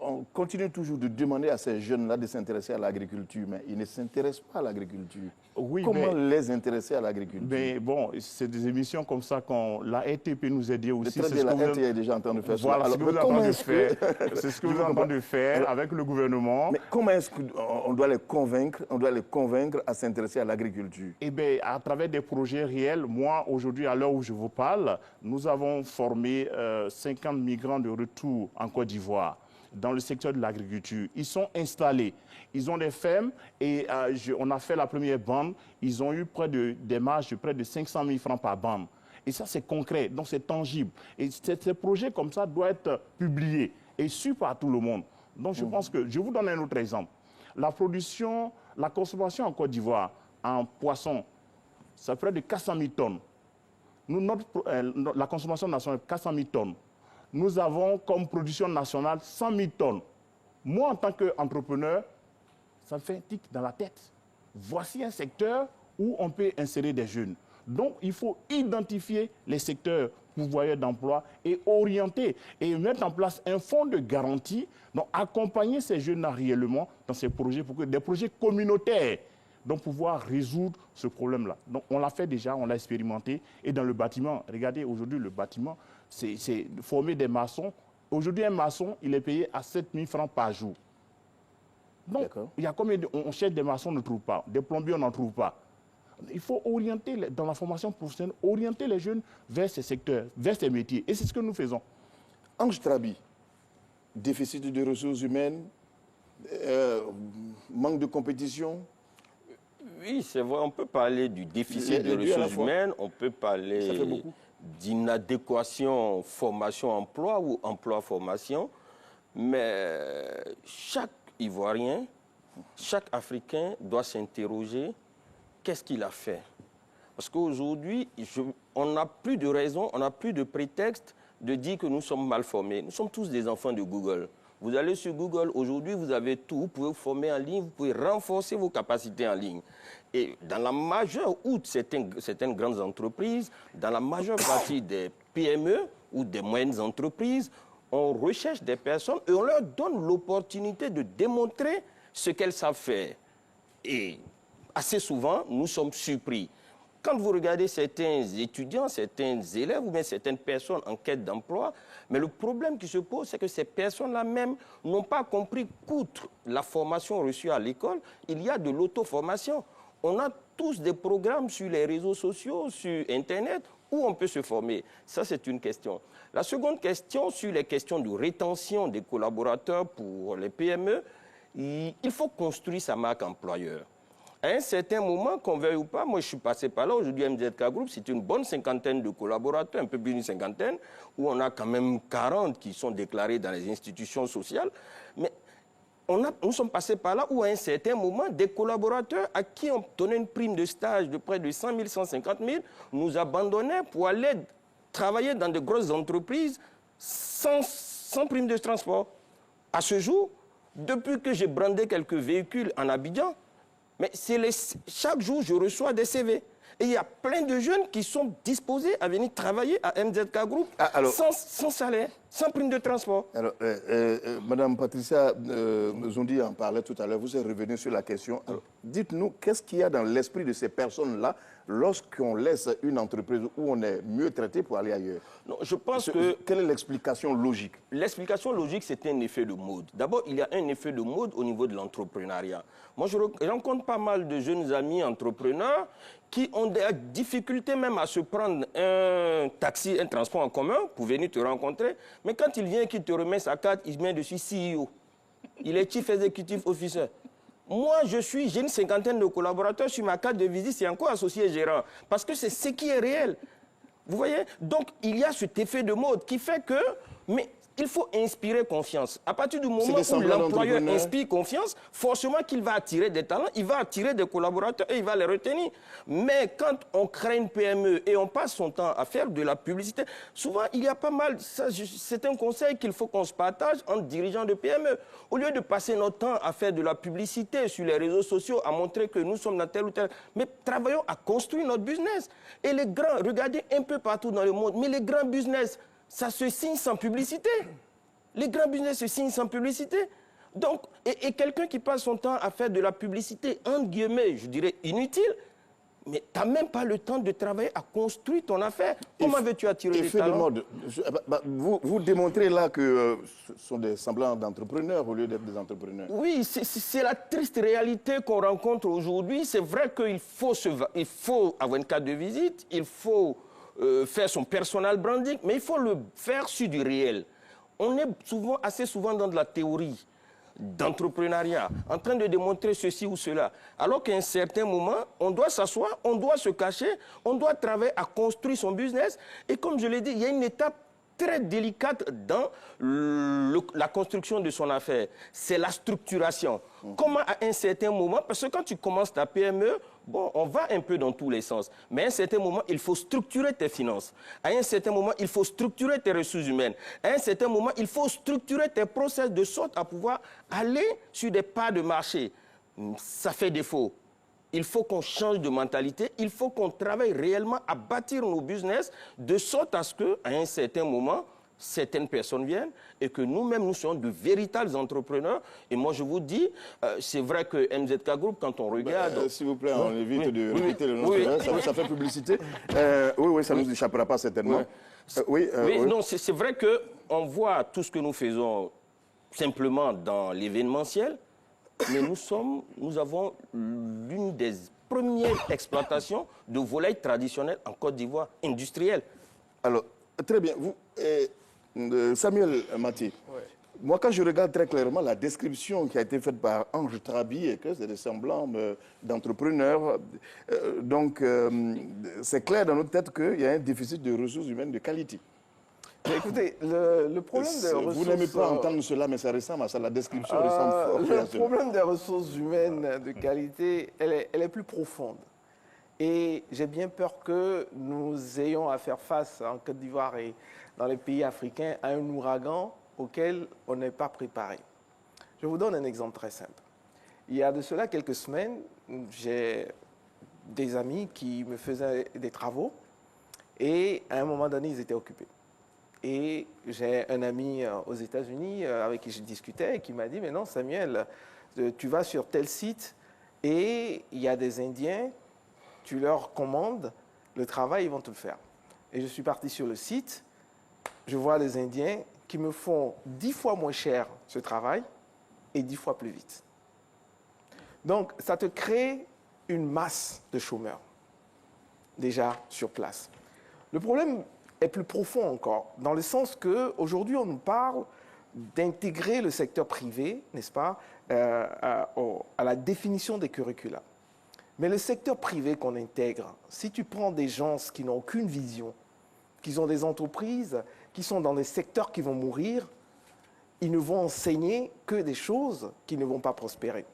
on continue toujours de demander à ces jeunes-là de s'intéresser à l'agriculture, mais ils ne s'intéressent pas à l'agriculture. Oui, comment les intéresser à l'agriculture? Mais bon, c'est des émissions comme ça quand la RTP nous aide aussi. Très bien, la RTP est déjà en train de faire voilà, ça. C'est ce que vous êtes en train de faire avec le gouvernement. Mais comment est-ce qu'on doit les convaincre, à s'intéresser à l'agriculture? Eh bien, à travers des projets réels. Moi, aujourd'hui, à l'heure où je vous parle, nous avons formé 50 migrants de retour en Côte d'Ivoire dans le secteur de l'agriculture. Ils sont installés, ils ont des fermes et on a fait la première bande. Ils ont eu des marges de près de 500 000 francs par bande. Et ça, c'est concret, donc c'est tangible. Et ces projets comme ça doivent être publiés et su par tout le monde. Donc je pense que, je vous donne un autre exemple. La consommation en Côte d'Ivoire en poisson, c'est près de 400 000 tonnes. La consommation nationale, 400 000 tonnes. Nous avons comme production nationale 100 000 tonnes. Moi, en tant qu'entrepreneur, ça me fait un tic dans la tête. Voici un secteur où on peut insérer des jeunes. Donc, il faut identifier les secteurs pourvoyeurs d'emploi et orienter et mettre en place un fonds de garantie, donc accompagner ces jeunes-là réellement dans ces projets, pour que des projets communautaires, donc pouvoir résoudre ce problème-là. Donc, on l'a fait déjà, on l'a expérimenté. Et dans le bâtiment, regardez, aujourd'hui, le bâtiment, c'est former des maçons. Aujourd'hui, un maçon, il est payé à 7 000 francs par jour. Donc, il y a combien on cherche des maçons, on ne trouve pas. Des plombiers, on n'en trouve pas. Il faut orienter, dans la formation professionnelle, orienter les jeunes vers ces secteurs, vers ces métiers. Et c'est ce que nous faisons. Ange Trabi, déficit de ressources humaines, manque de compétition. Oui, c'est vrai, on peut parler du déficit de ressources humaines, on peut parler d'inadéquation formation-emploi ou emploi-formation, mais chaque Ivoirien, chaque Africain doit s'interroger qu'est-ce qu'il a fait. Parce qu'aujourd'hui, on n'a plus de raison, on n'a plus de prétexte de dire que nous sommes mal formés. Nous sommes tous des enfants de Google. Vous allez sur Google, aujourd'hui, vous avez tout. Vous pouvez vous former en ligne, vous pouvez renforcer vos capacités en ligne. Et dans la majeure ou certaines grandes entreprises, dans la majeure partie des PME ou des moyennes entreprises, on recherche des personnes et on leur donne l'opportunité de démontrer ce qu'elles savent faire. Et assez souvent, nous sommes surpris. Quand vous regardez certains étudiants, certains élèves ou bien certaines personnes en quête d'emploi, mais le problème qui se pose, c'est que ces personnes-là même n'ont pas compris qu'outre la formation reçue à l'école, il y a de l'auto-formation. On a tous des programmes sur les réseaux sociaux, sur Internet, où on peut se former. Ça, c'est une question. La seconde question, sur les questions de rétention des collaborateurs pour les PME, il faut construire sa marque employeur. À un certain moment, qu'on veuille ou pas, moi je suis passé par là, aujourd'hui MZK Group, c'est une bonne cinquantaine de collaborateurs, un peu plus d'une cinquantaine, où on a quand même 40 qui sont déclarés dans les institutions sociales. Mais nous sommes passés par là où à un certain moment, des collaborateurs à qui on donnait une prime de stage de près de 100 000, 150 000, nous abandonnaient pour aller travailler dans de grosses entreprises sans prime de transport. À ce jour, depuis que j'ai brandé quelques véhicules en Abidjan, mais chaque jour, je reçois des CV. Et il y a plein de jeunes qui sont disposés à venir travailler à MZK Group sans salaire, sans prime de transport. Alors, Madame Patricia Zondi en parlait tout à l'heure, vous êtes revenu sur la question. Dites-nous, qu'est-ce qu'il y a dans l'esprit de ces personnes-là lorsqu'on laisse une entreprise où on est mieux traité pour aller ailleurs? Non, je pense que... Quelle est l'explication logique? L'explication logique, c'est un effet de mode. D'abord, il y a un effet de mode au niveau de l'entrepreneuriat. Moi, je rencontre pas mal de jeunes amis entrepreneurs qui ont des difficultés même à se prendre un taxi, un transport en commun pour venir te rencontrer. Mais quand il vient, qu'il te remet sa carte, il met dessus CEO. Il est Chief Executive Officer. Moi, j'ai une cinquantaine de collaborateurs sur ma carte de visite, c'est encore associé gérant. Parce que c'est ce qui est réel. Vous voyez? Donc, il y a cet effet de mode qui fait que... Mais il faut inspirer confiance. À partir du moment où l'employeur inspire confiance, forcément qu'il va attirer des talents, il va attirer des collaborateurs et il va les retenir. Mais quand on crée une PME et on passe son temps à faire de la publicité, souvent il y a pas mal, c'est un conseil qu'il faut qu'on se partage entre dirigeants de PME. Au lieu de passer notre temps à faire de la publicité sur les réseaux sociaux, à montrer que nous sommes dans tel ou tel, mais travaillons à construire notre business. Et les grands, regardez un peu partout dans le monde, mais les grands business, ça se signe sans publicité. Les grands business se signent sans publicité. Donc, et quelqu'un qui passe son temps à faire de la publicité, entre guillemets, je dirais inutile, mais tu n'as même pas le temps de travailler à construire ton affaire. Comment veux-tu attirer les talents? Vous démontrez là que ce sont des semblants d'entrepreneurs au lieu d'être des entrepreneurs. Oui, c'est la triste réalité qu'on rencontre aujourd'hui. C'est vrai qu'il faut avoir une carte de visite, il faut... faire son personal branding, mais il faut le faire sur du réel. On est assez souvent dans de la théorie d'entrepreneuriat, en train de démontrer ceci ou cela. Alors qu'à un certain moment, on doit s'asseoir, on doit se cacher, on doit travailler à construire son business. Et comme je l'ai dit, il y a une étape très délicate dans la construction de son affaire. C'est la structuration. Comment à un certain moment, parce que quand tu commences ta PME, bon, on va un peu dans tous les sens. Mais à un certain moment, il faut structurer tes finances. À un certain moment, il faut structurer tes ressources humaines. À un certain moment, il faut structurer tes process de sorte à pouvoir aller sur des pas de marché. Ça fait défaut. Il faut qu'on change de mentalité, il faut qu'on travaille réellement à bâtir nos business de sorte à ce qu'à un certain moment, certaines personnes viennent et que nous-mêmes, nous soyons de véritables entrepreneurs. Et moi, je vous dis, c'est vrai que MZK Group, quand on regarde... S'il vous plaît, on évite de répéter le nom, ça fait publicité. Oui, ça ne nous échappera pas certainement. Non, c'est vrai qu'on voit tout ce que nous faisons simplement dans l'événementiel, mais nous avons l'une des premières exploitations de volailles traditionnelles en Côte d'Ivoire, industrielle. Alors, très bien. Vous, Samuel Maté, moi, quand je regarde très clairement la description qui a été faite par Ange Trabi, et que c'est des semblants d'entrepreneurs, donc c'est clair dans notre tête qu'il y a un déficit de ressources humaines de qualité. Mais écoutez, le problème des ressources... Vous n'aimez pas entendre cela, mais ça ressemble à ça, la description ressemble fort. Le problème des ressources humaines de qualité, elle est plus profonde. Et j'ai bien peur que nous ayons à faire face en Côte d'Ivoire et dans les pays africains à un ouragan auquel on n'est pas préparé. Je vous donne un exemple très simple. Il y a de cela quelques semaines, j'ai des amis qui me faisaient des travaux et à un moment donné, ils étaient occupés. Et j'ai un ami aux États-Unis avec qui je discutais et qui m'a dit « Mais non, Samuel, tu vas sur tel site et il y a des Indiens, tu leur commandes le travail, ils vont te le faire. » Et je suis parti sur le site, je vois des Indiens qui me font 10 fois moins cher ce travail et 10 fois plus vite. Donc, ça te crée une masse de chômeurs déjà sur place. Le problème est plus profond encore, dans le sens qu'aujourd'hui, on nous parle d'intégrer le secteur privé, n'est-ce pas, à la définition des curricula. Mais le secteur privé qu'on intègre, si tu prends des gens qui n'ont aucune vision, qui ont des entreprises, qui sont dans des secteurs qui vont mourir, ils ne vont enseigner que des choses qui ne vont pas prospérer.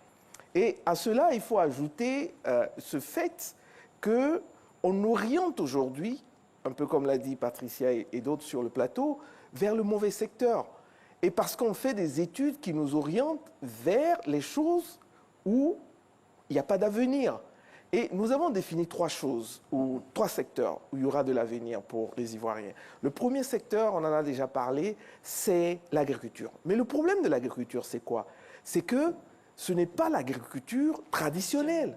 Et à cela, il faut ajouter ce fait qu'on oriente aujourd'hui, un peu comme l'a dit Patricia et d'autres sur le plateau, vers le mauvais secteur. Et parce qu'on fait des études qui nous orientent vers les choses où il n'y a pas d'avenir. Et nous avons défini 3 choses, ou 3 secteurs où il y aura de l'avenir pour les Ivoiriens. Le premier secteur, on en a déjà parlé, c'est l'agriculture. Mais le problème de l'agriculture, c'est quoi? C'est que ce n'est pas l'agriculture traditionnelle.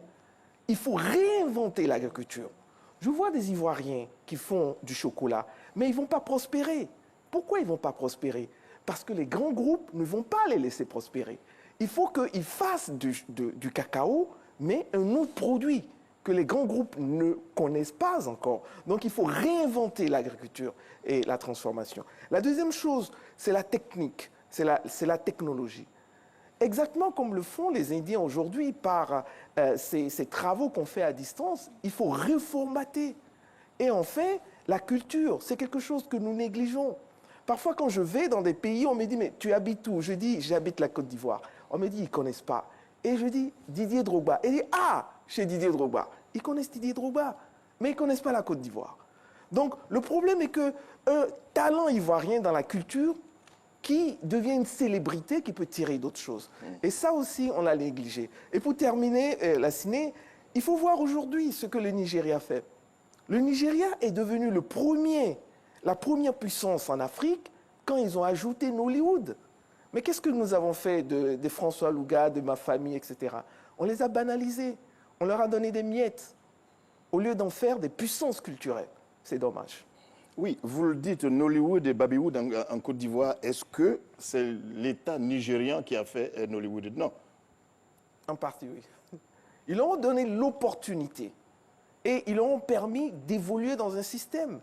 Il faut réinventer l'agriculture. Je vois des Ivoiriens qui font du chocolat, mais ils ne vont pas prospérer. Pourquoi ils ne vont pas prospérer? Parce que les grands groupes ne vont pas les laisser prospérer. Il faut qu'ils fassent du cacao, mais un autre produit que les grands groupes ne connaissent pas encore. Donc il faut réinventer l'agriculture et la transformation. La deuxième chose, c'est la technique, c'est la technologie. Exactement comme le font les Indiens aujourd'hui par ces travaux qu'on fait à distance, il faut reformater. Et enfin, la culture, c'est quelque chose que nous négligeons. Parfois, quand je vais dans des pays, on me dit « mais tu habites où ?» Je dis « j'habite la Côte d'Ivoire ». On me dit « ils ne connaissent pas ». Et je dis « Didier Drogba ». Et il dit « ah, chez Didier Drogba ». Ils connaissent Didier Drogba, mais ils ne connaissent pas la Côte d'Ivoire. Donc, le problème est qu'un talent ivoirien dans la culture qui devient une célébrité qui peut tirer d'autres choses. Et ça aussi, on l'a négligé. Et pour terminer, la ciné, il faut voir aujourd'hui ce que le Nigeria fait. Le Nigeria est devenu la première puissance en Afrique quand ils ont ajouté Nollywood. Mais qu'est-ce que nous avons fait de François Louga, de ma famille, etc. On les a banalisés. On leur a donné des miettes au lieu d'en faire des puissances culturelles. C'est dommage. Oui, vous le dites, Nollywood et Babywood en Côte d'Ivoire, est-ce que c'est l'État nigérian qui a fait Nollywood? Non. En partie, oui. Ils leur ont donné l'opportunité et ils leur ont permis d'évoluer dans un système.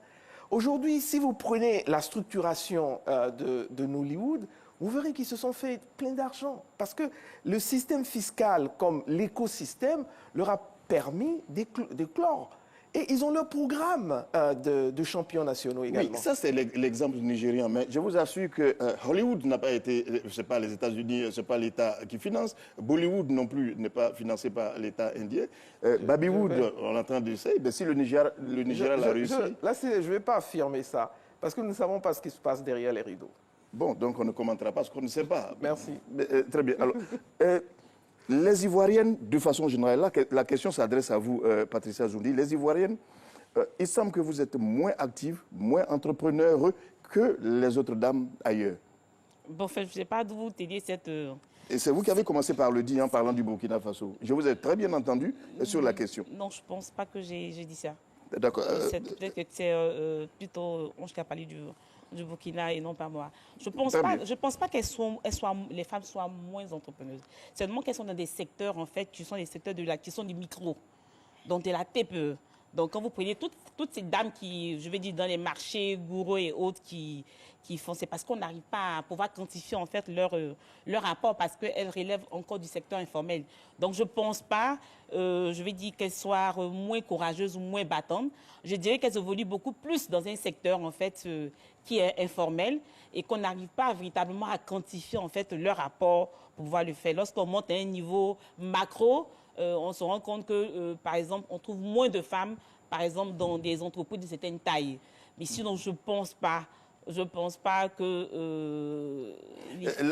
Aujourd'hui, si vous prenez la structuration de Nollywood, vous verrez qu'ils se sont fait plein d'argent. Parce que le système fiscal, comme l'écosystème, leur a permis d'éclore. Et ils ont leur programme de champions nationaux également. Oui, ça c'est l'exemple nigérien. Mais je vous assure que Hollywood n'a pas été, ce n'est pas les États-Unis, ce n'est pas l'État qui finance. Bollywood non plus n'est pas financé par l'État indien. Babywood, on est en train de dire, mais si le Nigeria l'a réussi. Là, je ne vais pas affirmer ça, parce que nous ne savons pas ce qui se passe derrière les rideaux. Bon, donc on ne commentera pas ce qu'on ne sait pas. Merci. Très bien. Alors, les Ivoiriennes, de façon générale, la question s'adresse à vous, Patricia Zoundi. Les Ivoiriennes, il semble que vous êtes moins actives, moins entrepreneures que les autres dames ailleurs. Bon, en fait, je ne sais pas d'où vous tenez cette... Et c'est vous qui avez commencé par le dire en parlant du Burkina Faso. Je vous ai très bien entendu sur la question. Non, je ne pense pas que j'ai dit ça. D'accord. Peut-être que c'est plutôt Onge qui a parlé du Burkina et non pas moi. Je ne pense pas que les femmes soient moins entrepreneuses. C'est seulement qu'elles sont dans des secteurs, en fait, qui sont des secteurs qui sont des micros, donc de la TPE. Donc, quand vous prenez toutes ces dames qui, je vais dire, dans les marchés, gourous et autres, qui font, c'est parce qu'on n'arrive pas à pouvoir quantifier, en fait, leur apport, parce qu'elles relèvent encore du secteur informel. Donc, je ne pense pas, je vais dire, qu'elles soient moins courageuses ou moins battantes. Je dirais qu'elles évoluent beaucoup plus dans un secteur, en fait, qui est informel et qu'on n'arrive pas véritablement à quantifier, en fait, leur apport pour pouvoir le faire. Lorsqu'on monte à un niveau macro, on se rend compte que, par exemple, on trouve moins de femmes, par exemple, dans des entreprises de certaines tailles. Mais sinon, je ne pense pas que...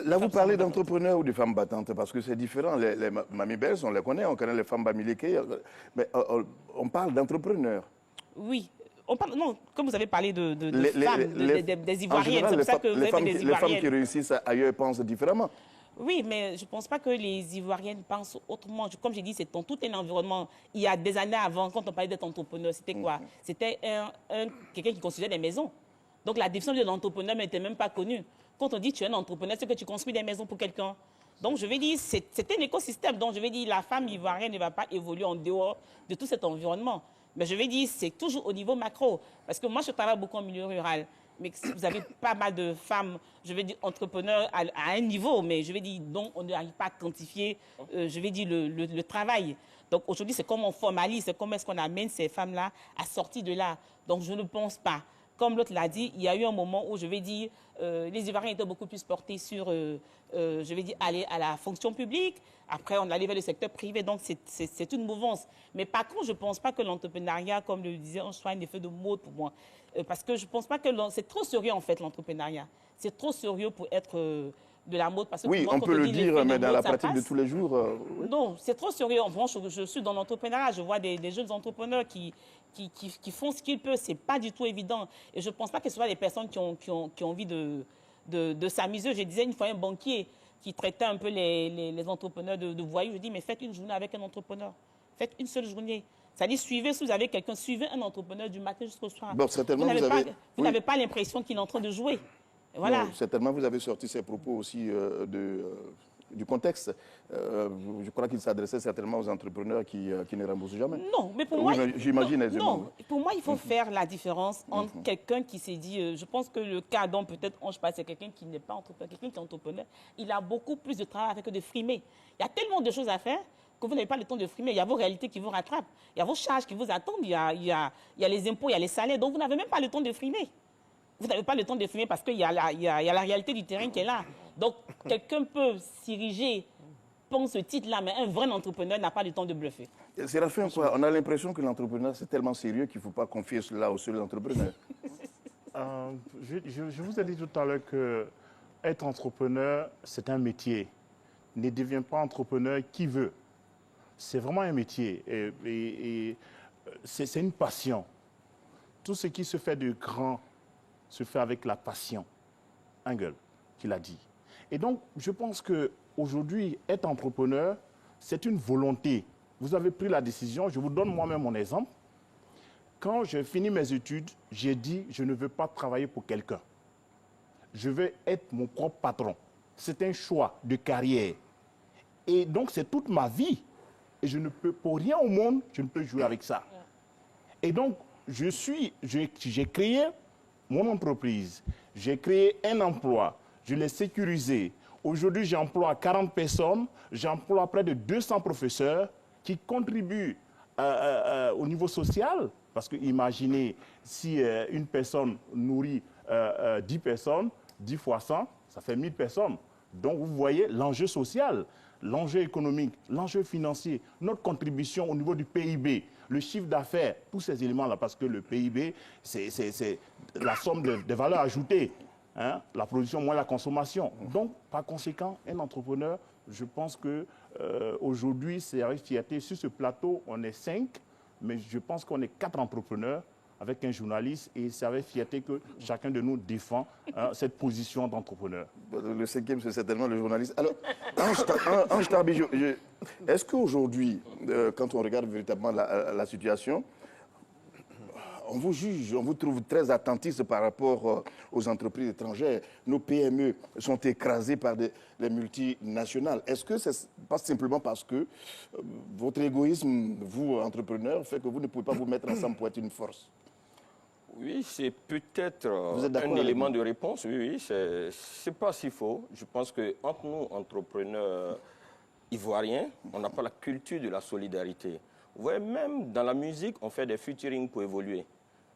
Là, vous parlez d'entrepreneurs ou de femmes battantes, parce que c'est différent. Les Mamie Bells, on connaît les femmes Bamileke, mais on parle d'entrepreneurs. Oui. Non, comme vous avez parlé de femmes, des Ivoiriennes, c'est pour ça que vous avez des Ivoiriennes. Les femmes qui réussissent ailleurs pensent différemment. Oui, mais je ne pense pas que les Ivoiriennes pensent autrement. Comme j'ai dit, c'est dans tout un environnement. Il y a des années avant, quand on parlait d'être entrepreneur, c'était quoi? C'était quelqu'un qui construisait des maisons. Donc la définition de l'entrepreneur n'était même pas connue. Quand on dit que tu es un entrepreneur, c'est que tu construis des maisons pour quelqu'un. Donc je vais dire, c'est un écosystème. Donc je vais dire, la femme ivoirienne ne va pas évoluer en dehors de tout cet environnement. Mais je vais dire, c'est toujours au niveau macro. Parce que moi, je travaille beaucoup en milieu rural. Mais vous avez pas mal de femmes, je vais dire, entrepreneurs à un niveau, mais je vais dire, dont on n'arrive pas à quantifier, je vais dire, le travail. Donc aujourd'hui, c'est comme on formalise, c'est comment est-ce qu'on amène ces femmes-là à sortir de là. Donc je ne pense pas. Comme l'autre l'a dit, il y a eu un moment où, je vais dire, les Ivoiriens étaient beaucoup plus portés sur, je vais dire, aller à la fonction publique. Après, on allait vers le secteur privé, donc c'est une mouvance. Mais par contre, je ne pense pas que l'entrepreneuriat, comme le disait, soit un effet de mode pour moi. Parce que je ne pense pas que c'est trop sérieux, en fait, l'entrepreneuriat. C'est trop sérieux pour être de la mode. Parce que Oui, moi, on quand peut le dit les dire, faits mais de dans mode, la ça pratique de passe. tous les jours... oui. Non, c'est trop sérieux. En revanche, je suis dans l'entrepreneuriat, je vois des jeunes entrepreneurs qui font ce qu'ils peuvent. Ce n'est pas du tout évident. Et je ne pense pas que ce soit des personnes qui ont envie de s'amuser. Je disais une fois un banquier qui traitait un peu les entrepreneurs de voyous. Je dis, mais faites une journée avec un entrepreneur. Faites une seule journée. C'est-à-dire, suivez, si vous avez quelqu'un, suivez un entrepreneur du matin jusqu'au soir. Bon, certainement, vous n'avez pas l'impression qu'il est en train de jouer. Voilà. Non, certainement, vous avez sorti ces propos aussi du contexte. Je crois qu'il s'adressait certainement aux entrepreneurs qui ne remboursent jamais. Non, mais pour Oui, moi... j'imagine aisément. Non, pour moi, il faut faire la différence entre quelqu'un qui s'est dit... je pense que le cas dont peut-être Ange passe, c'est quelqu'un qui n'est pas entrepreneur. Quelqu'un qui est entrepreneur, il a beaucoup plus de travail avec que de frimer. Il y a tellement de choses à faire que vous n'avez pas le temps de frimer. Il y a vos réalités qui vous rattrapent. Il y a vos charges qui vous attendent. Il y a les impôts, il y a les salaires. Donc, vous n'avez même pas le temps de frimer. Vous n'avez pas le temps de filmer parce qu'il y a la réalité du terrain qui est là. Donc, quelqu'un peut s'iriger, prendre ce titre-là, mais un vrai entrepreneur n'a pas le temps de bluffer. Séraphin, quoi, on a l'impression que l'entrepreneur, c'est tellement sérieux qu'il ne faut pas confier cela aux seuls entrepreneurs. Je vous ai dit tout à l'heure que être entrepreneur, c'est un métier. Ne deviens pas entrepreneur qui veut. C'est vraiment un métier et c'est une passion. Tout ce qui se fait de grand se fait avec la passion. Engel, qui l'a dit. Et donc, je pense qu'aujourd'hui, être entrepreneur, c'est une volonté. Vous avez pris la décision, je vous donne moi-même mon exemple. Quand j'ai fini mes études, j'ai dit, je ne veux pas travailler pour quelqu'un. Je veux être mon propre patron. C'est un choix de carrière. Et donc, c'est toute ma vie. Et je ne peux, pour rien au monde, je ne peux jouer avec ça. Et donc, j'ai créé mon entreprise. J'ai créé un emploi. Je l'ai sécurisé. Aujourd'hui, j'emploie 40 personnes. J'emploie près de 200 professeurs qui contribuent au niveau social. Parce que imaginez, si une personne nourrit 10 personnes, 10 fois 100, ça fait 1000 personnes. Donc, vous voyez l'enjeu social, l'enjeu économique, l'enjeu financier, notre contribution au niveau du PIB, le chiffre d'affaires, tous ces éléments-là, parce que le PIB, c'est la somme des valeurs ajoutées, hein, la production moins la consommation. Donc, par conséquent, un entrepreneur, je pense qu'aujourd'hui, c'est avec fierté, sur ce plateau, on est 5, mais je pense qu'on est 4 entrepreneurs avec un journaliste et c'est avec fierté que chacun de nous défend cette position d'entrepreneur. Le 5e, c'est certainement le journaliste. Alors, Ange Tarbi, est-ce qu'aujourd'hui, quand on regarde véritablement la situation, on vous juge, on vous trouve très attentiste par rapport aux entreprises étrangères. Nos PME sont écrasées par les multinationales. Est-ce que c'est pas simplement parce que votre égoïsme, vous, entrepreneur, fait que vous ne pouvez pas vous mettre ensemble pour être une force? Oui, c'est peut-être un élément de réponse. Oui, c'est pas si faux. Je pense qu'entre nous, entrepreneurs ivoiriens, on n'a pas la culture de la solidarité. Vous voyez, même dans la musique, on fait des featuring pour évoluer.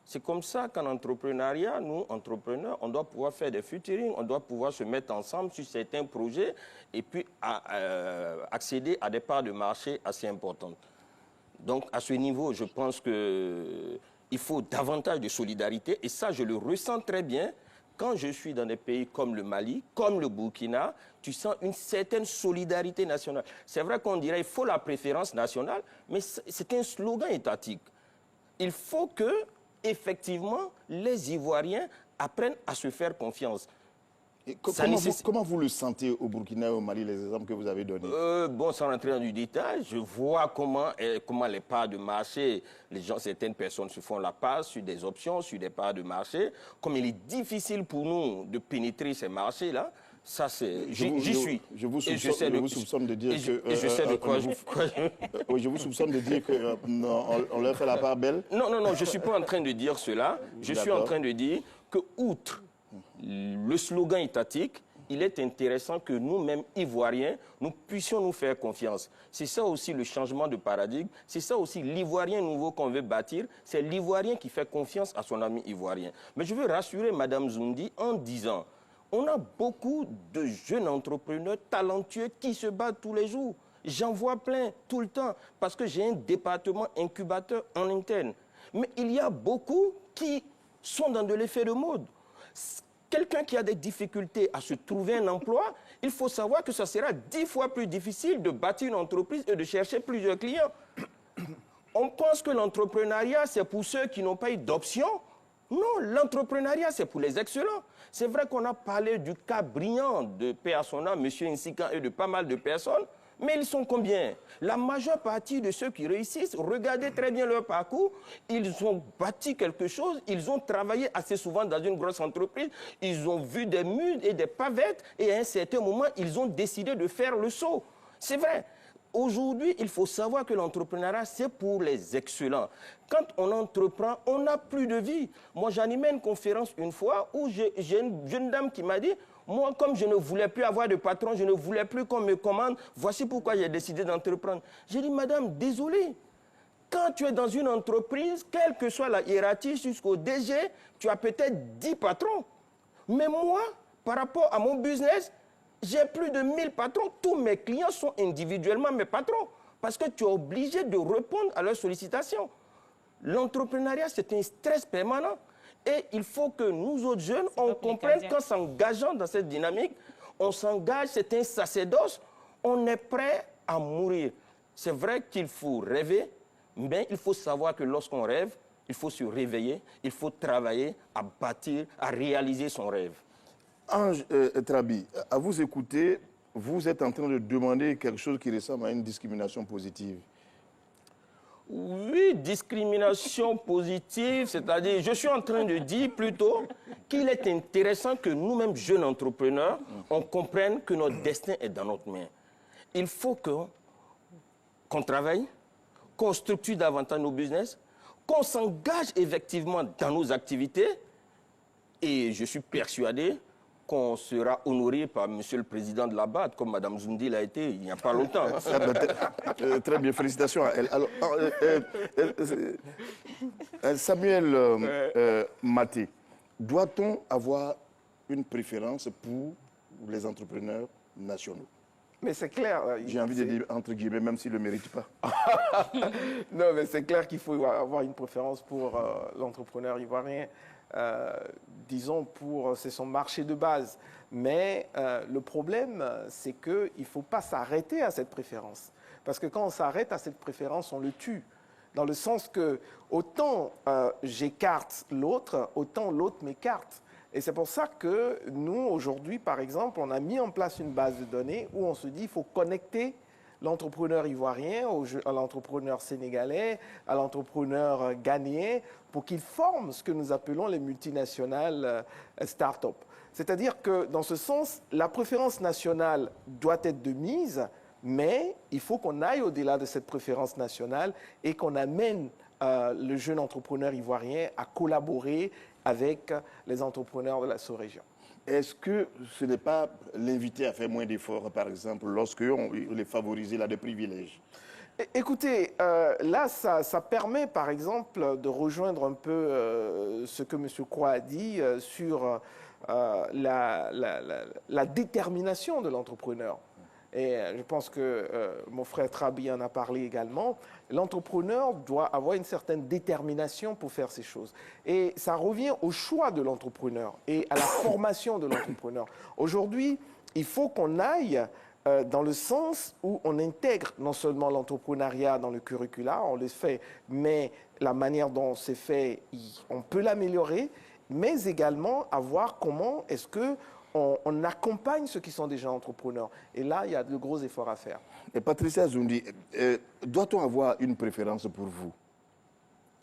C'est comme ça qu'en entrepreneuriat, nous, entrepreneurs, on doit pouvoir faire des featuring, on doit pouvoir se mettre ensemble sur certains projets et puis accéder à des parts de marché assez importantes. Donc, à ce niveau, je pense qu'il faut davantage de solidarité et ça, je le ressens très bien. Quand je suis dans des pays comme le Mali, comme le Burkina, tu sens une certaine solidarité nationale. C'est vrai qu'on dirait qu'il faut la préférence nationale, mais c'est un slogan étatique. Il faut que, effectivement, les Ivoiriens apprennent à se faire confiance. Et comment vous le sentez au Burkina et au Mali, les exemples que vous avez donnés? Bon, sans rentrer dans du détail, je vois comment les parts de marché, certaines personnes se font la passe sur des options, sur des parts de marché. Comme il est difficile pour nous de pénétrer ces marchés-là, ça c'est... J'y suis. Je vous soupçonne de dire que... je vous soupçonne de dire qu'on leur fait la part belle. Non, je ne suis pas en train de dire cela. Je suis en train de dire que, outre le slogan étatique, il est intéressant que nous-mêmes, Ivoiriens, nous puissions nous faire confiance. C'est ça aussi le changement de paradigme, c'est ça aussi l'Ivoirien nouveau qu'on veut bâtir, c'est l'Ivoirien qui fait confiance à son ami Ivoirien. Mais je veux rassurer Mme Zoundi en disant, on a beaucoup de jeunes entrepreneurs talentueux qui se battent tous les jours. J'en vois plein, tout le temps, parce que j'ai un département incubateur en interne. Mais il y a beaucoup qui sont dans de l'effet de mode. Quelqu'un qui a des difficultés à se trouver un emploi, il faut savoir que ça sera 10 fois plus difficile de bâtir une entreprise et de chercher plusieurs clients. On pense que l'entrepreneuriat, c'est pour ceux qui n'ont pas eu d'option. Non, l'entrepreneuriat, c'est pour les excellents. C'est vrai qu'on a parlé du cas brillant de paix à son âme, M. Nsika et de pas mal de personnes, mais ils sont combien? La majeure partie de ceux qui réussissent, regardez très bien leur parcours, ils ont bâti quelque chose, ils ont travaillé assez souvent dans une grosse entreprise, ils ont vu des murs et des pavettes, et à un certain moment, ils ont décidé de faire le saut. C'est vrai. Aujourd'hui, il faut savoir que l'entrepreneuriat, c'est pour les excellents. Quand on entreprend, on n'a plus de vie. Moi, j'animais une conférence une fois où j'ai une jeune dame qui m'a dit, moi, comme je ne voulais plus avoir de patron, je ne voulais plus qu'on me commande, voici pourquoi j'ai décidé d'entreprendre. J'ai dit, madame, désolé. Quand tu es dans une entreprise, quelle que soit la hiérarchie jusqu'au DG, tu as peut-être 10 patrons. Mais moi, par rapport à mon business, j'ai plus de 1000 patrons. Tous mes clients sont individuellement mes patrons. Parce que tu es obligé de répondre à leurs sollicitations. L'entrepreneuriat, c'est un stress permanent. Et il faut que nous autres jeunes, on comprenne qu'en s'engageant dans cette dynamique, on s'engage, c'est un sacerdoce, on est prêt à mourir. C'est vrai qu'il faut rêver, mais il faut savoir que lorsqu'on rêve, il faut se réveiller, il faut travailler à bâtir, à réaliser son rêve. Ange Trabi, à vous écouter, vous êtes en train de demander quelque chose qui ressemble à une discrimination positive. Oui, discrimination positive, c'est-à-dire, je suis en train de dire plutôt qu'il est intéressant que nous-mêmes, jeunes entrepreneurs, on comprenne que notre destin est dans notre main. Il faut qu'on travaille, qu'on structure davantage nos business, qu'on s'engage effectivement dans nos activités, et je suis persuadé qu'on sera honoré par M. le Président de la BAD, comme Mme Zoundi l'a été il n'y a pas longtemps. Très bien, félicitations à elle. Alors, Samuel Maté, doit-on avoir une préférence pour les entrepreneurs nationaux? Mais c'est clair. J'ai envie de dire entre guillemets, même s'ils ne le méritent pas. Non, mais c'est clair qu'il faut avoir une préférence pour l'entrepreneur ivoirien. Disons, c'est son marché de base. Mais le problème, c'est qu'il ne faut pas s'arrêter à cette préférence. Parce que quand on s'arrête à cette préférence, on le tue. Dans le sens que autant j'écarte l'autre, autant l'autre m'écarte. Et c'est pour ça que nous, aujourd'hui, par exemple, on a mis en place une base de données où on se dit qu'il faut connecter l'entrepreneur ivoirien à l'entrepreneur sénégalais, à l'entrepreneur ghanéen, pour qu'ils forment ce que nous appelons les multinationales start-up. C'est-à-dire que, dans ce sens, la préférence nationale doit être de mise, mais il faut qu'on aille au-delà de cette préférence nationale et qu'on amène le jeune entrepreneur ivoirien à collaborer avec les entrepreneurs de la sous-région. Est-ce que ce n'est pas l'inviter à faire moins d'efforts, par exemple, lorsqu'on les favorise, il a des privilèges? Écoutez, là, ça permet, par exemple, de rejoindre un peu ce que M. Croix a dit sur la détermination de l'entrepreneur. Et je pense que mon frère Trabi en a parlé également. L'entrepreneur doit avoir une certaine détermination pour faire ces choses. Et ça revient au choix de l'entrepreneur et à la formation de l'entrepreneur. Aujourd'hui, il faut qu'on aille dans le sens où on intègre non seulement l'entrepreneuriat dans le curricula, on le fait, mais la manière dont c'est fait, on peut l'améliorer, mais également à voir comment est-ce que on accompagne ceux qui sont déjà entrepreneurs. Et là, il y a de gros efforts à faire. Et Patricia Zoundi, doit-on avoir une préférence pour vous?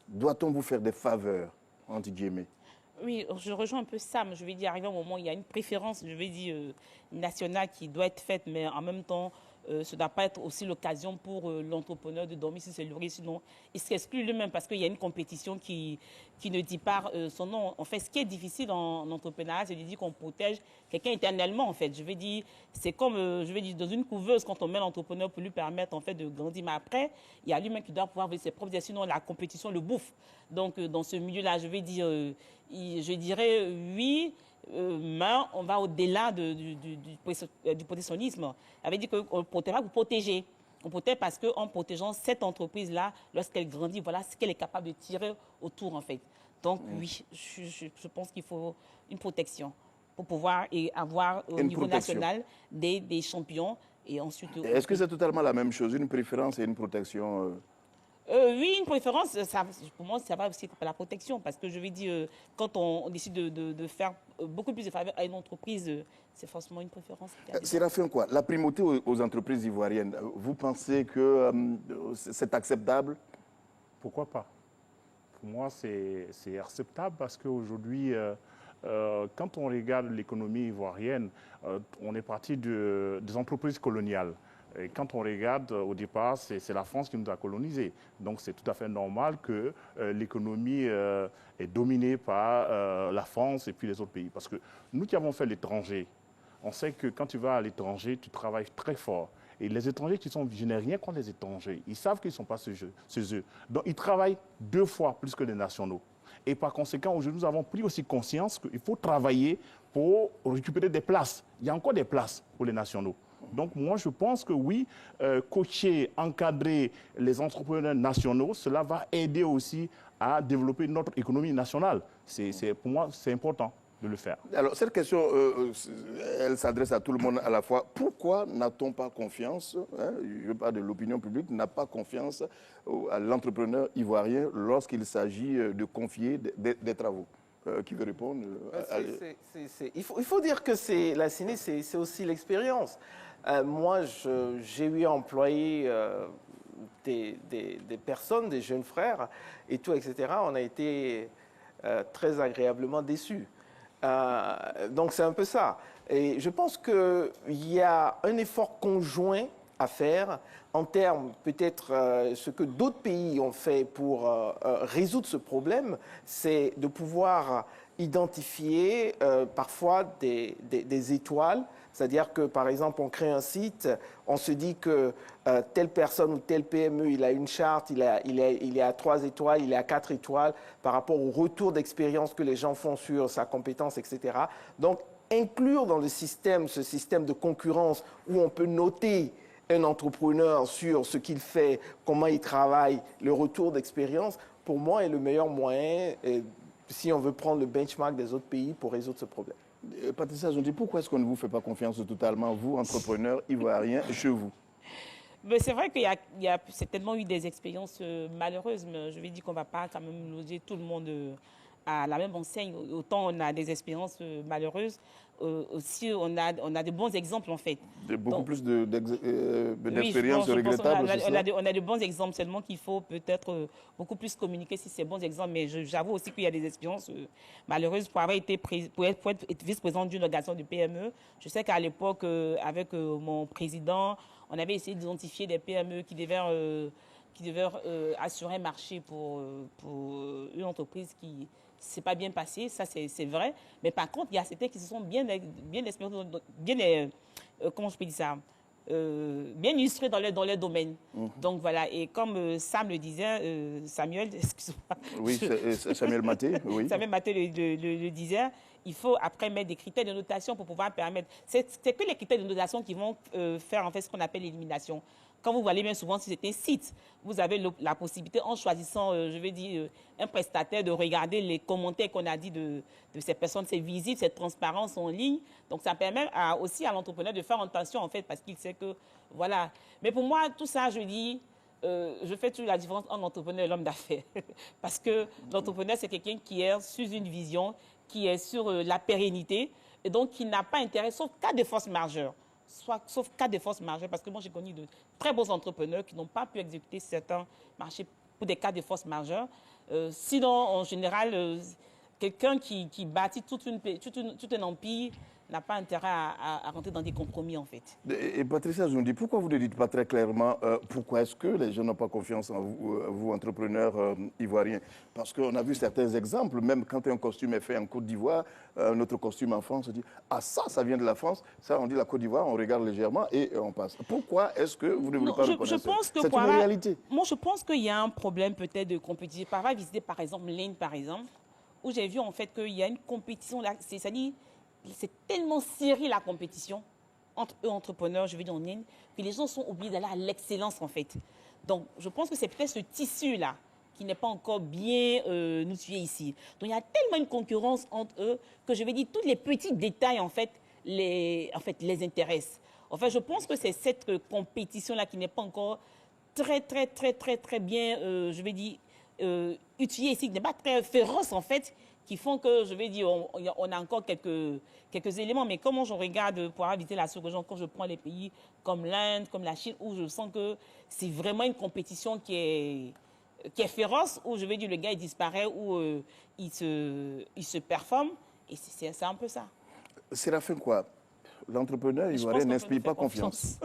Doit-on vous faire des faveurs, entre guillemets? Oui, je rejoins un peu Sam. Je vais dire, arrivé au moment où il y a une préférence, je vais dire, nationale qui doit être faite, mais en même temps, ce ne doit pas être aussi l'occasion pour l'entrepreneur de dormir sur ses lauriers, sinon il s'exclut lui-même parce qu'il y a une compétition qui ne dit pas son nom. En fait, ce qui est difficile en entrepreneuriat, c'est de dire qu'on protège quelqu'un éternellement, en fait. Je vais dire, c'est comme, je vais dire, dans une couveuse, quand on met l'entrepreneur pour lui permettre, en fait, de grandir. Mais après, il y a lui-même qui doit pouvoir vivre ses propres aides, sinon la compétition le bouffe. Donc, dans ce milieu-là, je vais dire, je dirais oui, mais on va au-delà du protectionnisme. Ça veut dire qu'on ne protège pas pour protéger. On protège parce qu'en protégeant cette entreprise-là, lorsqu'elle grandit, voilà ce qu'elle est capable de tirer autour, en fait. Donc, oui, je pense qu'il faut une protection. pour pouvoir avoir au niveau national des champions. Et ensuite, est-ce que c'est totalement la même chose, une préférence et une protection oui, une préférence, pour moi, ça va aussi pour la protection. Parce que je vais dire, quand on décide de faire beaucoup plus de faveurs à une entreprise, c'est forcément une préférence. Séraphin, quoi, la primauté aux entreprises ivoiriennes, vous pensez que c'est acceptable? Pourquoi pas? Pour moi, c'est acceptable parce qu'aujourd'hui, quand on regarde l'économie ivoirienne, on est parti des entreprises coloniales. Et quand on regarde, au départ, c'est la France qui nous a colonisés. Donc c'est tout à fait normal que l'économie est dominée par la France et puis les autres pays. Parce que nous qui avons fait l'étranger, on sait que quand tu vas à l'étranger, tu travailles très fort. Et les étrangers qui sont, je n'ai rien contre les étrangers, ils savent qu'ils ne sont pas chez eux. Donc ils travaillent 2 fois plus que les nationaux. Et par conséquent, aujourd'hui, nous avons pris aussi conscience qu'il faut travailler pour récupérer des places. Il y a encore des places pour les nationaux. Donc moi, je pense que oui, coacher, encadrer les entrepreneurs nationaux, cela va aider aussi à développer notre économie nationale. Pour moi, c'est important de le faire. Alors, cette question, elle s'adresse à tout le monde à la fois. Pourquoi n'a-t-on pas confiance, je parle de l'opinion publique, n'a pas confiance à l'entrepreneur ivoirien lorsqu'il s'agit de confier des travaux? Qui veut répondre Il faut dire que la CINE, c'est aussi l'expérience. Moi, j'ai eu employé des personnes, des jeunes frères et tout, etc. On a été très agréablement déçus. Donc, c'est un peu ça. Et je pense qu'il y a un effort conjoint à faire en termes, peut-être, ce que d'autres pays ont fait pour résoudre ce problème, c'est de pouvoir identifier parfois des étoiles. C'est-à-dire que, par exemple, on crée un site, on se dit que telle personne ou telle PME, il a une charte, il est à 3 étoiles, il est à 4 étoiles par rapport au retour d'expérience que les gens font sur sa compétence, etc. Donc, inclure dans le système ce système de concurrence où on peut noter un entrepreneur sur ce qu'il fait, comment il travaille, le retour d'expérience, pour moi, est le meilleur moyen si on veut prendre le benchmark des autres pays pour résoudre ce problème. Patricia Zondi, pourquoi est-ce qu'on ne vous fait pas confiance totalement, vous, entrepreneurs ivoiriens, chez vous? C'est vrai qu'il y a certainement eu des expériences malheureuses, mais je vais dire qu'on ne va pas quand même loger tout le monde à la même enseigne. Autant on a des expériences malheureuses, aussi on a de bons exemples en fait. Beaucoup plus d'expériences regrettables, on a de bons exemples, seulement qu'il faut peut-être beaucoup plus communiquer sur ces bons exemples. Mais j'avoue aussi qu'il y a des expériences malheureuses pour être vice-présidente d'une organisation de PME. Je sais qu'à l'époque, avec mon président, on avait essayé d'identifier des PME qui devaient assurer un marché pour une entreprise qui ne s'est pas bien passée, ça c'est vrai. Mais par contre, il y a certains qui se sont bien comment je peux dire ça, bien illustrés dans leur domaine. Donc voilà, et comme Sam le disait, Samuel, excuse-moi. Oui, Samuel Maté, oui. Samuel Maté le disait, il faut après mettre des critères de notation pour pouvoir permettre. C'est que les critères de notation qui vont faire en fait ce qu'on appelle l'élimination. Quand vous voyez bien souvent, si c'est un site, vous avez la possibilité, en choisissant, je vais dire, un prestataire, de regarder les commentaires qu'on a dit de ces personnes. C'est visible, cette transparence en ligne. Donc, ça permet aussi à l'entrepreneur de faire attention, en fait, parce qu'il sait que, voilà. Mais pour moi, tout ça, je dis, je fais toujours la différence entre l'entrepreneur et l'homme d'affaires. Parce que l'entrepreneur, c'est quelqu'un qui est sur une vision, qui est sur la pérennité, et donc qui n'a pas intérêt, sauf cas de force majeure. Sauf cas de force majeure, parce que moi j'ai connu de très beaux entrepreneurs qui n'ont pas pu exécuter certains marchés pour des cas de force majeure. Sinon, en général, quelqu'un qui bâtit tout un empire n'a pas intérêt à rentrer dans des compromis, en fait. Et Patricia Zondi, pourquoi vous ne dites pas très clairement pourquoi est-ce que les gens n'ont pas confiance en vous, entrepreneurs ivoiriens? Parce qu'on a vu certains exemples, même quand un costume est fait en Côte d'Ivoire, notre costume en France, on dit « Ah, ça vient de la France », ça, on dit la Côte d'Ivoire, on regarde légèrement et on passe. Pourquoi est-ce que vous ne voulez pas reconnaître ça? C'est une réalité. Moi, je pense qu'il y a un problème peut-être de compétition. On va visiter, par exemple, l'Inde, par exemple, où j'ai vu en fait qu'il y a une compétition là, c'est-à-dire c'est tellement serré la compétition entre eux entrepreneurs, je veux dire en Inde, que les gens sont obligés d'aller à l'excellence en fait. Donc je pense que c'est peut-être ce tissu-là qui n'est pas encore bien outillé ici. Donc, il y a tellement une concurrence entre eux que je vais dire, tous les petits détails, en fait, les intéressent. En fait, je pense que c'est cette compétition-là qui n'est pas encore très bien, je vais dire, utilisée ici, qui n'est pas très féroce, en fait, qui font que, je vais dire, on a encore quelques éléments. Mais comment je regarde pour éviter la sous-région, quand je prends les pays comme l'Inde, comme la Chine, où je sens que c'est vraiment une compétition qui est féroce, où je vais dire, le gars, il disparaît, où il se performe. Et c'est un peu ça. Séraphin, quoi? L'entrepreneur ivoirien n'inspire pas confiance.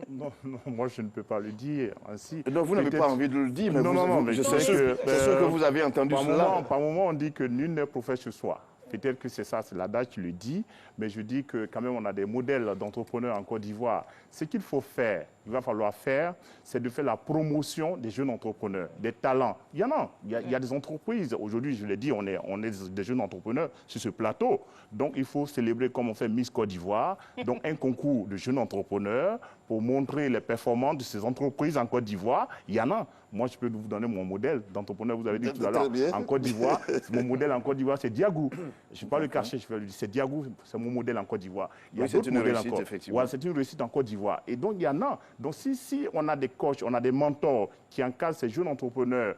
Non, moi je ne peux pas le dire ainsi. Donc vous n'avez pas envie de le dire, mais mais je sais que vous avez entendu cela. Par moment, on dit que nul n'est prophète sur soi. Peut-être que c'est ça, c'est l'adage qui le dit, mais je dis que quand même on a des modèles d'entrepreneurs en Côte d'Ivoire. Ce qu'il faut faire, il va falloir faire, c'est de faire la promotion des jeunes entrepreneurs, des talents. Il y en a, il y a des entreprises. Aujourd'hui, je l'ai dit, on est des jeunes entrepreneurs sur ce plateau. Donc il faut célébrer comme on fait Miss Côte d'Ivoire, donc un concours de jeunes entrepreneurs pour montrer les performances de ces entreprises en Côte d'Ivoire. Il y en a. Moi, je peux vous donner mon modèle d'entrepreneur. Vous avez dit tout à l'heure, en Côte d'Ivoire, mon modèle en Côte d'Ivoire, c'est Diagou. Je ne vais pas le cacher, je vais le dire. C'est Diagou, c'est mon modèle en Côte d'Ivoire. Il y a d'autres modèles encore. Ouais, c'est une réussite en Côte d'Ivoire. Et donc, il y en a. Donc, si on a des coachs, on a des mentors qui encadrent ces jeunes entrepreneurs,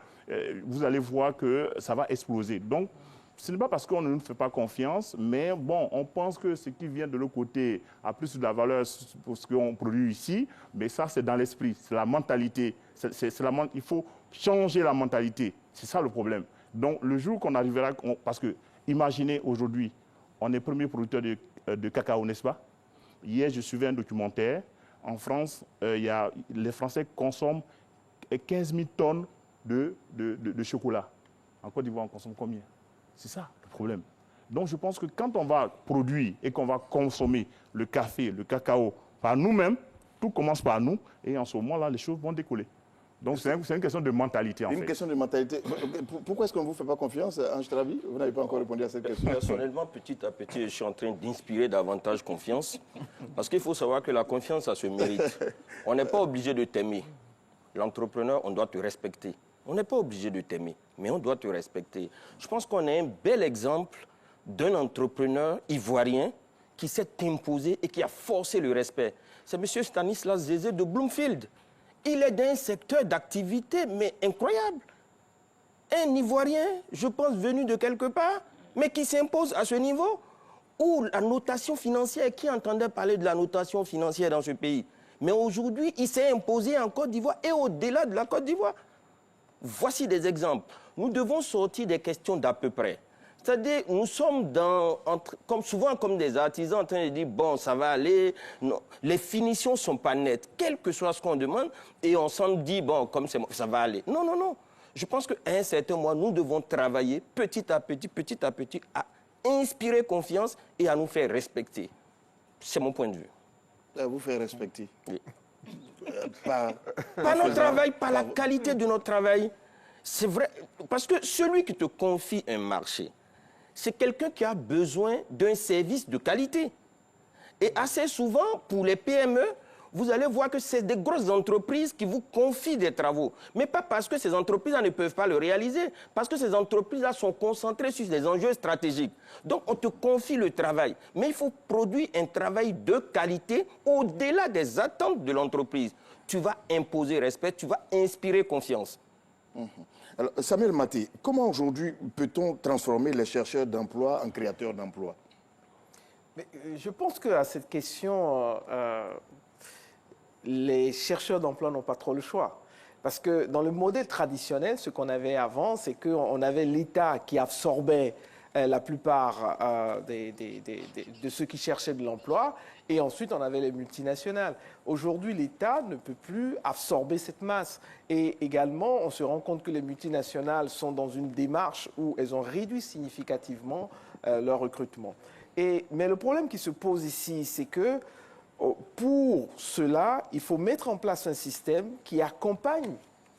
vous allez voir que ça va exploser. Donc, ce n'est pas parce qu'on ne nous fait pas confiance, mais bon, on pense que ce qui vient de l'autre côté a plus de la valeur pour ce qu'on produit ici, mais ça, c'est dans l'esprit, c'est la mentalité. Il faut changer la mentalité. C'est ça le problème. Donc, le jour qu'on arrivera... Parce que, imaginez aujourd'hui, on est premier producteur de cacao, n'est-ce pas? Hier, je suivais un documentaire. En France, les Français consomment 15 000 tonnes de chocolat. En Côte d'Ivoire, on consomme combien? C'est ça le problème. Donc, je pense que quand on va produire et qu'on va consommer le café, le cacao par nous-mêmes, tout commence par nous, et en ce moment-là, les choses vont décoller. Donc, c'est une question de mentalité, en fait. Une question de mentalité. Pourquoi est-ce qu'on ne vous fait pas confiance, Ange Trabi? Vous n'avez pas encore répondu à cette question. Personnellement, petit à petit, je suis en train d'inspirer davantage confiance. Parce qu'il faut savoir que la confiance, ça se mérite. On n'est pas obligé de t'aimer. L'entrepreneur, on doit te respecter. On n'est pas obligé de t'aimer, mais on doit te respecter. Je pense qu'on a un bel exemple d'un entrepreneur ivoirien qui s'est imposé et qui a forcé le respect. C'est M. Stanislas Zézé de Bloomfield. Il est dans un secteur d'activité, mais incroyable. Un Ivoirien, je pense, venu de quelque part, mais qui s'impose à ce niveau, où la notation financière, qui entendait parler de la notation financière dans ce pays? Mais aujourd'hui, il s'est imposé en Côte d'Ivoire et au-delà de la Côte d'Ivoire. Voici des exemples. Nous devons sortir des questions d'à peu près. C'est-à-dire, nous sommes souvent comme des artisans en train de dire, bon, ça va aller. Non, les finitions ne sont pas nettes, quel que soit ce qu'on demande, et on s'en dit, bon, comme ça va aller. Non, non, non. Je pense qu'à un certain moment, nous devons travailler petit à petit, à inspirer confiance et à nous faire respecter. C'est mon point de vue. À vous faire respecter. Oui. Par notre travail, par la qualité de notre travail. C'est vrai, parce que celui qui te confie un marché, c'est quelqu'un qui a besoin d'un service de qualité. Et assez souvent, pour les PME, vous allez voir que c'est des grosses entreprises qui vous confient des travaux. Mais pas parce que ces entreprises-là ne peuvent pas le réaliser, parce que ces entreprises-là sont concentrées sur des enjeux stratégiques. Donc, on te confie le travail. Mais il faut produire un travail de qualité au-delà des attentes de l'entreprise. Tu vas imposer respect, tu vas inspirer confiance. Alors, Samuel Maté, comment aujourd'hui peut-on transformer les chercheurs d'emploi en créateurs d'emplois? Je pense qu'à cette question, les chercheurs d'emploi n'ont pas trop le choix. Parce que dans le modèle traditionnel, ce qu'on avait avant, c'est qu'on avait l'État qui absorbait la plupart de ceux qui cherchaient de l'emploi, et ensuite on avait les multinationales. Aujourd'hui, l'État ne peut plus absorber cette masse. Et également, on se rend compte que les multinationales sont dans une démarche où elles ont réduit significativement leur recrutement. Mais le problème qui se pose ici, c'est que pour cela, il faut mettre en place un système qui accompagne,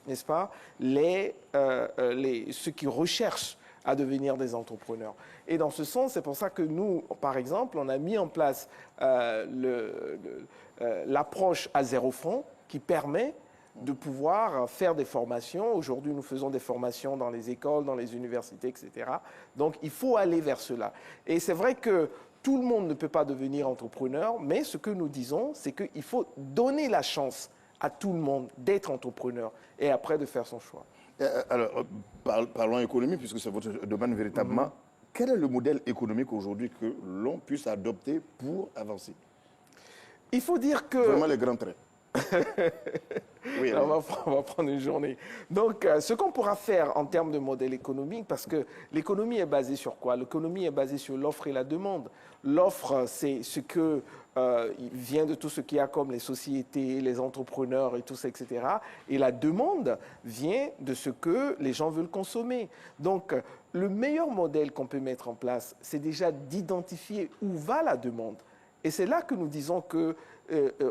n'est-ce pas, ceux qui recherchent à devenir des entrepreneurs. Et dans ce sens, c'est pour ça que nous, par exemple, on a mis en place l'approche à 0 franc qui permet de pouvoir faire des formations. Aujourd'hui, nous faisons des formations dans les écoles, dans les universités, etc. Donc, il faut aller vers cela. Et c'est vrai que tout le monde ne peut pas devenir entrepreneur, mais ce que nous disons, c'est qu'il faut donner la chance à tout le monde d'être entrepreneur et après de faire son choix. Alors, parlons économie, puisque c'est votre domaine véritablement. Quel est le modèle économique aujourd'hui que l'on puisse adopter pour avancer? Il faut dire que... Vraiment les grands traits. Oui, on va prendre une journée. Donc, ce qu'on pourra faire en termes de modèle économique, parce que l'économie est basée sur quoi? L'économie est basée sur l'offre et la demande. L'offre, c'est ce que vient de tout ce qu'il y a comme les sociétés, les entrepreneurs et tout ça, etc. Et la demande vient de ce que les gens veulent consommer. Donc, le meilleur modèle qu'on peut mettre en place, c'est déjà d'identifier où va la demande. Et c'est là que nous disons que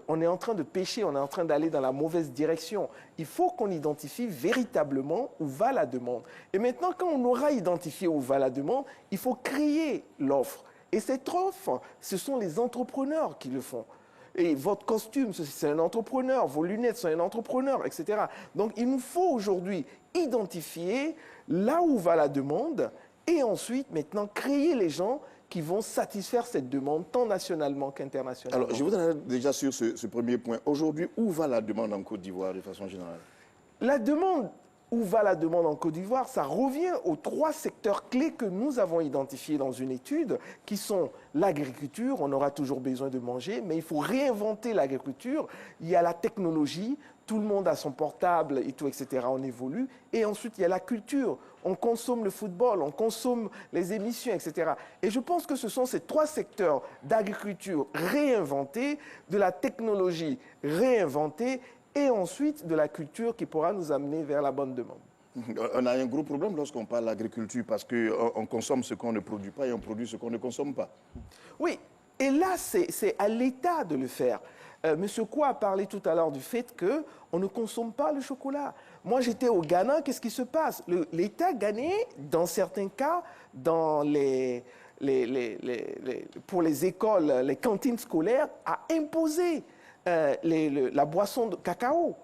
on est en train de pécher, on est en train d'aller dans la mauvaise direction. Il faut qu'on identifie véritablement où va la demande. Et maintenant, quand on aura identifié où va la demande, il faut créer l'offre. Et cette offre, ce sont les entrepreneurs qui le font. Et votre costume, c'est un entrepreneur, vos lunettes sont un entrepreneur, etc. Donc, il nous faut aujourd'hui identifier là où va la demande et ensuite, maintenant, créer les gens qui vont satisfaire cette demande tant nationalement qu'internationalement. Alors, je voudrais déjà sur ce premier point. Aujourd'hui, où va la demande en Côte d'Ivoire de façon générale? La demande, où va la demande en Côte d'Ivoire? Ça revient aux 3 secteurs clés que nous avons identifiés dans une étude, qui sont l'agriculture, on aura toujours besoin de manger, mais il faut réinventer l'agriculture. Il y a la technologie, tout le monde a son portable et tout, etc. On évolue. Et ensuite, il y a la culture. On consomme le football, on consomme les émissions, etc. Et je pense que ce sont ces 3 secteurs d'agriculture réinventés, de la technologie réinventée et ensuite de la culture qui pourra nous amener vers la bonne demande. On a un gros problème lorsqu'on parle d'agriculture parce qu'on consomme ce qu'on ne produit pas et on produit ce qu'on ne consomme pas. Oui, et là, c'est à l'État de le faire. Monsieur Kwa a parlé tout à l'heure du fait qu'on ne consomme pas le chocolat. Moi, j'étais au Ghana, qu'est-ce qui se passe? L'État ghanéen, dans certains cas, pour les écoles, les cantines scolaires, a imposé la boisson de cacao.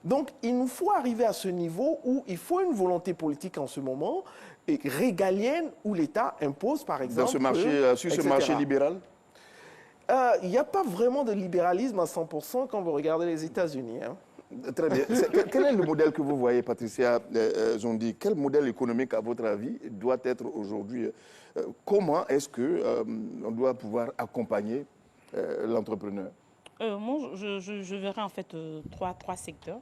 Donc, il nous faut arriver à ce niveau où il faut une volonté politique en ce moment, et régalienne, où l'État impose, par exemple... Sur ce marché libéral? Il n'y a pas vraiment de libéralisme à 100% quand vous regardez les États-Unis. Hein. Très bien. Quel est le modèle que vous voyez, Patricia Zondi? Quel modèle économique, à votre avis, doit être aujourd'hui? Comment est-ce qu'on doit pouvoir accompagner l'entrepreneur? Moi, je verrais en fait trois secteurs.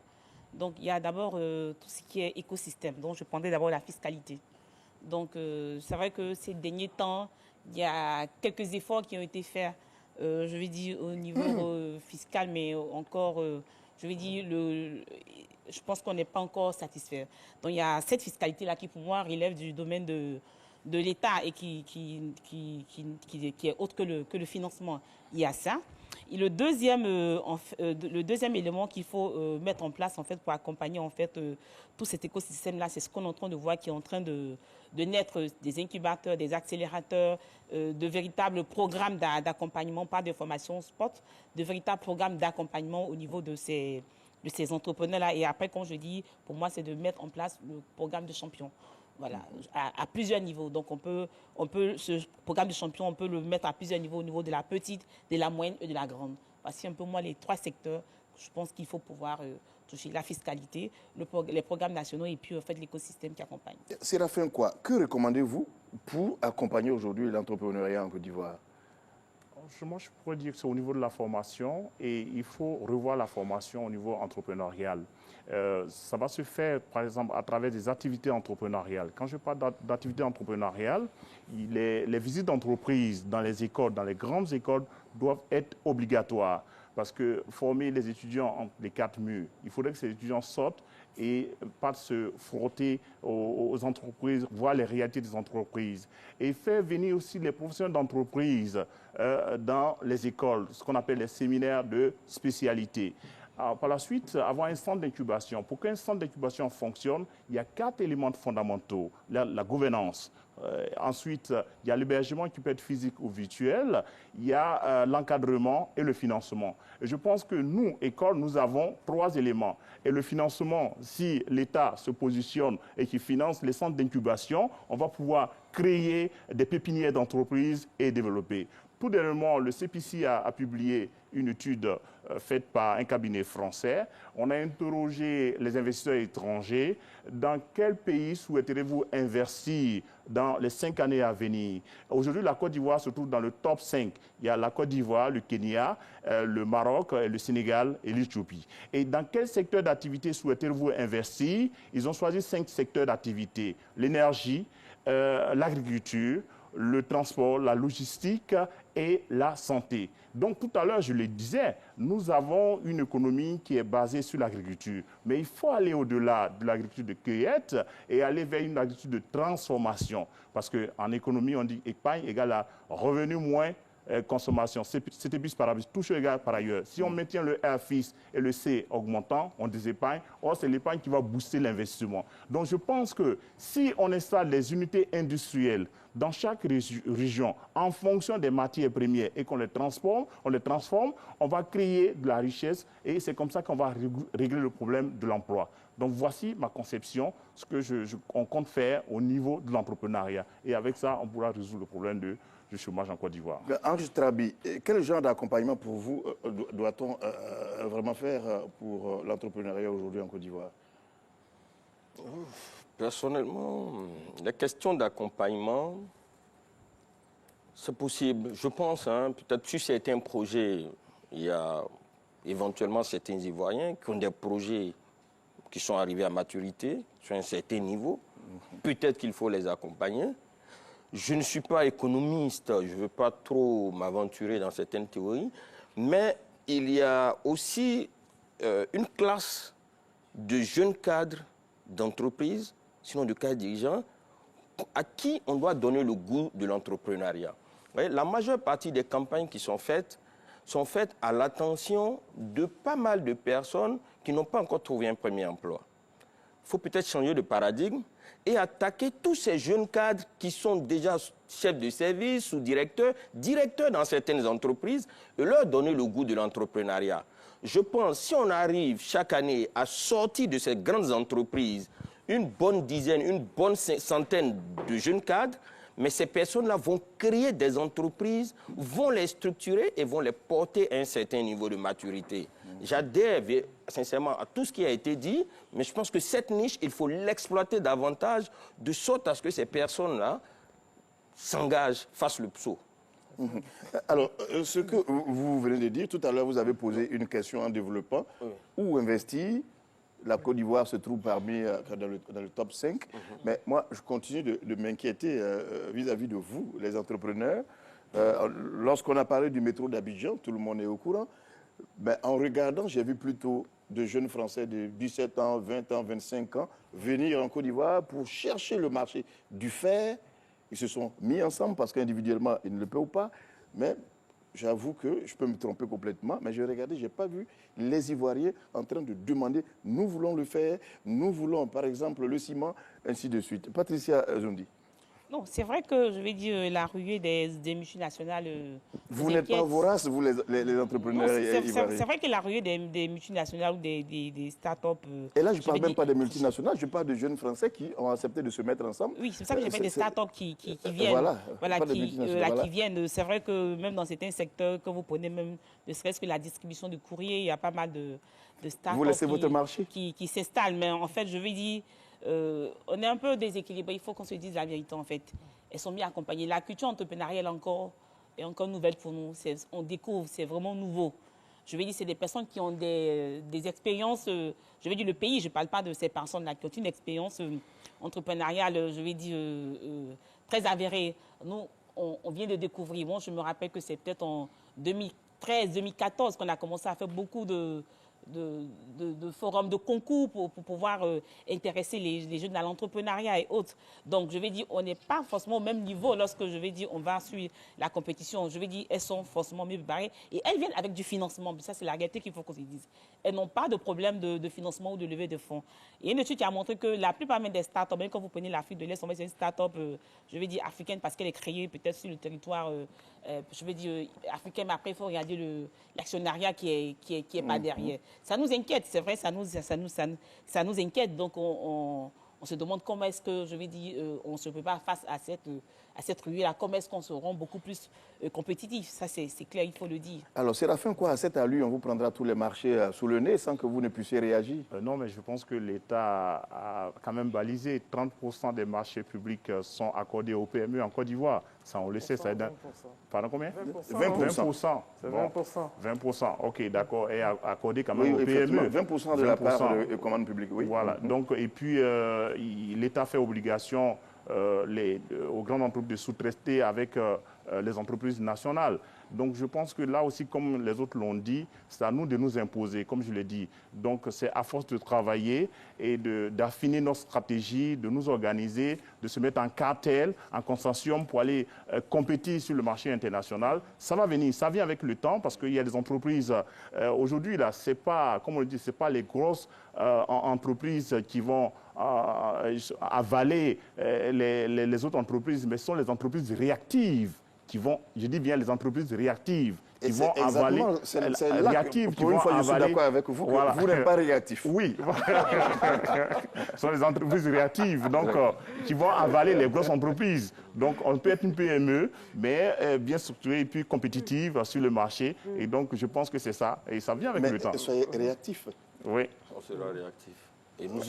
Donc, il y a d'abord tout ce qui est écosystème. Donc, je prendrais d'abord la fiscalité. Donc, c'est vrai que ces derniers temps, il y a quelques efforts qui ont été faits, je vais dire, au niveau fiscal, mais encore, je vais dire, je pense qu'on n'est pas encore satisfait. Donc, il y a cette fiscalité-là qui, pour moi, relève du domaine de l'État et qui est autre que le financement. Il y a ça. Et le deuxième élément qu'il faut mettre en place en fait, pour accompagner en fait, tout cet écosystème-là, c'est ce qu'on est en train de voir qui est en train de naître, des incubateurs, des accélérateurs, de véritables programmes d'accompagnement, pas de formation spot, de véritables programmes d'accompagnement au niveau de ces entrepreneurs-là. Et après, comme je dis, pour moi, c'est de mettre en place le programme de champion. Voilà, à plusieurs niveaux. Donc, ce programme de champion, on peut le mettre à plusieurs niveaux, au niveau de la petite, de la moyenne et de la grande. Voici un peu, moi, les 3 secteurs, je pense qu'il faut pouvoir toucher la fiscalité, les programmes nationaux et puis, en fait, l'écosystème qui accompagne. Séraphin, que recommandez-vous pour accompagner aujourd'hui l'entrepreneuriat en Côte d'Ivoire? Moi, je pourrais dire que c'est au niveau de la formation et il faut revoir la formation au niveau entrepreneurial. Ça va se faire, par exemple, à travers des activités entrepreneuriales. Quand je parle d'activités entrepreneuriales, les visites d'entreprise dans les écoles, dans les grandes écoles, doivent être obligatoires. Parce que former les étudiants entre les 4 murs, il faudrait que ces étudiants sortent et pas se frotter aux entreprises, voir les réalités des entreprises. Et faire venir aussi les professionnels d'entreprise dans les écoles, ce qu'on appelle les séminaires de spécialité. Alors, par la suite, avoir un centre d'incubation. Pour qu'un centre d'incubation fonctionne, il y a 4 éléments fondamentaux. La gouvernance. Ensuite, il y a l'hébergement qui peut être physique ou virtuel. Il y a l'encadrement et le financement. Et je pense que nous, écoles, nous avons 3 éléments. Et le financement, si l'État se positionne et qui finance les centres d'incubation, on va pouvoir créer des pépinières d'entreprises et développer. Tout dernièrement, le CPC a publié une étude faite par un cabinet français. On a interrogé les investisseurs étrangers. Dans quel pays souhaiterez-vous investir dans les 5 années à venir? Aujourd'hui, la Côte d'Ivoire se trouve dans le top 5. Il y a la Côte d'Ivoire, le Kenya, le Maroc, le Sénégal et l'Éthiopie. Et dans quel secteur d'activité souhaitez-vous investir? Ils ont choisi 5 secteurs d'activité. L'énergie, l'agriculture, le transport, la logistique et la santé. Donc tout à l'heure, je le disais, nous avons une économie qui est basée sur l'agriculture. Mais il faut aller au-delà de l'agriculture de cueillette et aller vers une agriculture de transformation. Parce qu'en économie, on dit épargne égale à revenu moins consommation. C'était bis par bis, toujours égal par ailleurs. Si on maintient le R fixe et le C augmentant, on désépargne. Or, c'est l'épargne qui va booster l'investissement. Donc, je pense que si on installe des unités industrielles dans chaque région, en fonction des matières premières et qu'on les transforme, on va créer de la richesse et c'est comme ça qu'on va régler le problème de l'emploi. Donc voici ma conception, ce que on compte faire au niveau de l'entrepreneuriat. Et avec ça, on pourra résoudre le problème du chômage en Côte d'Ivoire. Ange Trabi, quel genre d'accompagnement pour vous doit-on vraiment faire pour l'entrepreneuriat aujourd'hui en Côte d'Ivoire? Personnellement, la question d'accompagnement, c'est possible. Je pense, peut-être sur certains projets, il y a éventuellement certains Ivoiriens qui ont des projets qui sont arrivés à maturité, sur un certain niveau. Peut-être qu'il faut les accompagner. Je ne suis pas économiste, je ne veux pas trop m'aventurer dans certaines théories, mais il y a aussi une classe de jeunes cadres d'entreprise, sinon de cadres dirigeants, à qui on doit donner le goût de l'entrepreneuriat. La majeure partie des campagnes qui sont faites à l'attention de pas mal de personnes qui n'ont pas encore trouvé un premier emploi. Il faut peut-être changer de paradigme et attaquer tous ces jeunes cadres qui sont déjà chefs de service ou directeurs dans certaines entreprises et leur donner le goût de l'entrepreneuriat. Je pense que si on arrive chaque année à sortir de ces grandes entreprises une bonne dizaine, une bonne centaine de jeunes cadres, mais ces personnes-là vont créer des entreprises, vont les structurer et vont les porter à un certain niveau de maturité. J'adhère sincèrement à tout ce qui a été dit, mais je pense que cette niche, il faut l'exploiter davantage de sorte à ce que ces personnes-là s'engagent, fassent le saut. Alors, ce que vous venez de dire, tout à l'heure, vous avez posé une question en développant. Où investir? La Côte d'Ivoire se trouve parmi dans le top 5. Mais moi, je continue de m'inquiéter vis-à-vis de vous, les entrepreneurs. Lorsqu'on a parlé du métro d'Abidjan, tout le monde est au courant. Mais en regardant, j'ai vu plutôt de jeunes Français de 17 ans, 20 ans, 25 ans venir en Côte d'Ivoire pour chercher le marché du fer. Ils se sont mis ensemble parce qu'individuellement, ils ne le peuvent pas. Mais j'avoue que je peux me tromper complètement, mais j'ai regardé, je n'ai pas vu les Ivoiriens en train de demander « nous voulons le fer, nous voulons par exemple le ciment », ainsi de suite. Patricia Zondi. Non, c'est vrai que, je vais dire, la ruée des multinationales... Vous n'êtes pas voraces, vous, les entrepreneurs ivoiriens. C'est vrai que la ruée des multinationales ou des start-up... Et là, je ne parle même pas des multinationales, je parle de jeunes Français qui ont accepté de se mettre ensemble. Oui, c'est ça que j'ai fait des start-up qui viennent. Qui viennent. C'est vrai que même dans certains secteurs, que vous prenez même, ne serait-ce que la distribution de courrier, il y a pas mal de start-up vous laissez votre marché qui s'installent. Mais en fait, je veux dire... on est un peu déséquilibré, il faut qu'on se dise la vérité en fait. Elles sont bien accompagnées. La culture entrepreneuriale est encore nouvelle pour nous. On découvre, c'est vraiment nouveau. Je veux dire, c'est des personnes qui ont des expériences, je veux dire le pays, je ne parle pas de ces personnes-là qui ont une expérience entrepreneuriale, je veux dire, très avérée. Nous, on vient de découvrir. Bon, je me rappelle que c'est peut-être en 2013, 2014 qu'on a commencé à faire beaucoup de de forums, de concours pour pouvoir intéresser les jeunes à l'entrepreneuriat et autres. Donc, je vais dire, on n'est pas forcément au même niveau lorsque je vais dire, on va suivre la compétition. Je vais dire, elles sont forcément mieux préparées et elles viennent avec du financement. Ça, c'est la réalité qu'il faut qu'on se dise. Elles n'ont pas de problème de financement ou de levée de fonds. Il y a une étude qui a montré que la plupart même des startups, même quand vous prenez l'Afrique de l'Est, c'est une startup, je vais dire, africaine parce qu'elle est créée peut-être sur le territoire, je vais dire, africain, mais après, il faut regarder l'actionnariat qui est pas derrière. Ça nous inquiète, c'est vrai, ça nous inquiète. Donc, on se demande comment est-ce que, je vais dire, on se prépare face à cette ruée-là, comment est-ce qu'on se rend beaucoup plus compétitif. Ça, c'est clair, il faut le dire. Alors, Séraphin, quoi, à cette allure, on vous prendra tous les marchés sous le nez sans que vous ne puissiez réagir? Non, mais je pense que l'État a quand même balisé. 30% des marchés publics sont accordés aux PME en Côte d'Ivoire. Ça, on le sait. Ça est pardon, combien? 20%. C'est 20%. 20%, ok, d'accord, et accordé quand même aux effectivement, PME. 20% de la part de commande publique, oui. Voilà, donc, et puis l'État fait obligation aux grandes entreprises de sous-traiter avec les entreprises nationales. Donc je pense que là aussi, comme les autres l'ont dit, c'est à nous de nous imposer, comme je l'ai dit. Donc c'est à force de travailler et d'affiner notre stratégie, de nous organiser, de se mettre en cartel, en consortium pour aller compétir sur le marché international. Ça va venir, ça vient avec le temps parce qu'il y a des entreprises, aujourd'hui là, c'est pas, comme on le dit, c'est pas les grosses entreprises qui vont avaler les autres entreprises, mais ce sont les entreprises réactives qui vont, je dis bien les entreprises réactives, qui vont avaler, réactives, qui vont avaler. Je suis d'accord avec vous, voilà. Vous n'êtes pas réactif. Oui, ce sont les entreprises réactives, donc qui vont avaler les grosses entreprises. Donc on peut être une PME, mais bien structurée et puis compétitive sur le marché. Et donc je pense que c'est ça, et ça vient avec le temps. Mais soyez réactif. Oui. On sera réactif. Et nous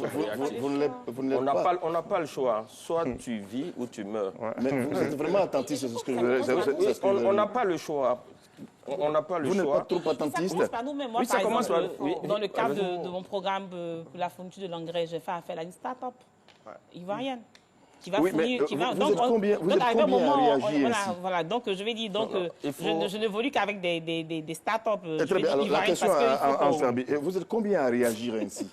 on n'a pas le choix. Soit tu vis ou tu meurs. Ouais. Mais vous êtes vraiment attentif, c'est ce que je veux. On n'a pas le choix. On n'a pas le choix. Vous n'êtes pas trop attentiste. Ça commence par nous, mais moi, par exemple, dans le cadre de mon programme pour la fourniture de l'engrais, j'ai fait affaire à une start-up ivoirienne. Qui va fournir, vous êtes combien à réagir voilà, donc je vais dire, je n'évolue qu'avec des start-up. Très bien, alors la question en Serbie, vous êtes combien à réagir ainsi?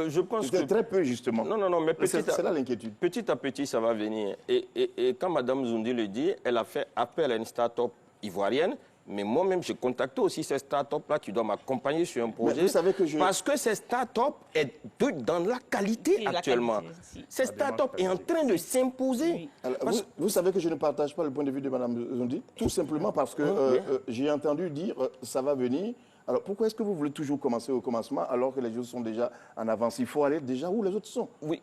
Je pense que très peu, justement. Non, mais c'est là l'inquiétude. Petit à petit, ça va venir. Et quand Mme Zoundi le dit, elle a fait appel à une start-up ivoirienne. Mais moi-même, j'ai contacté aussi ces start-up-là qui doivent m'accompagner sur un projet. Vous savez que parce que ces start-up sont dans la qualité actuellement. Ces start-up est en train de s'imposer. Oui. Vous savez que je ne partage pas le point de vue de Mme Zoundi, tout simplement parce que j'ai entendu dire ça va venir. Alors pourquoi est-ce que vous voulez toujours commencer au commencement alors que les choses sont déjà en avance? Il faut aller déjà où les autres sont. Oui,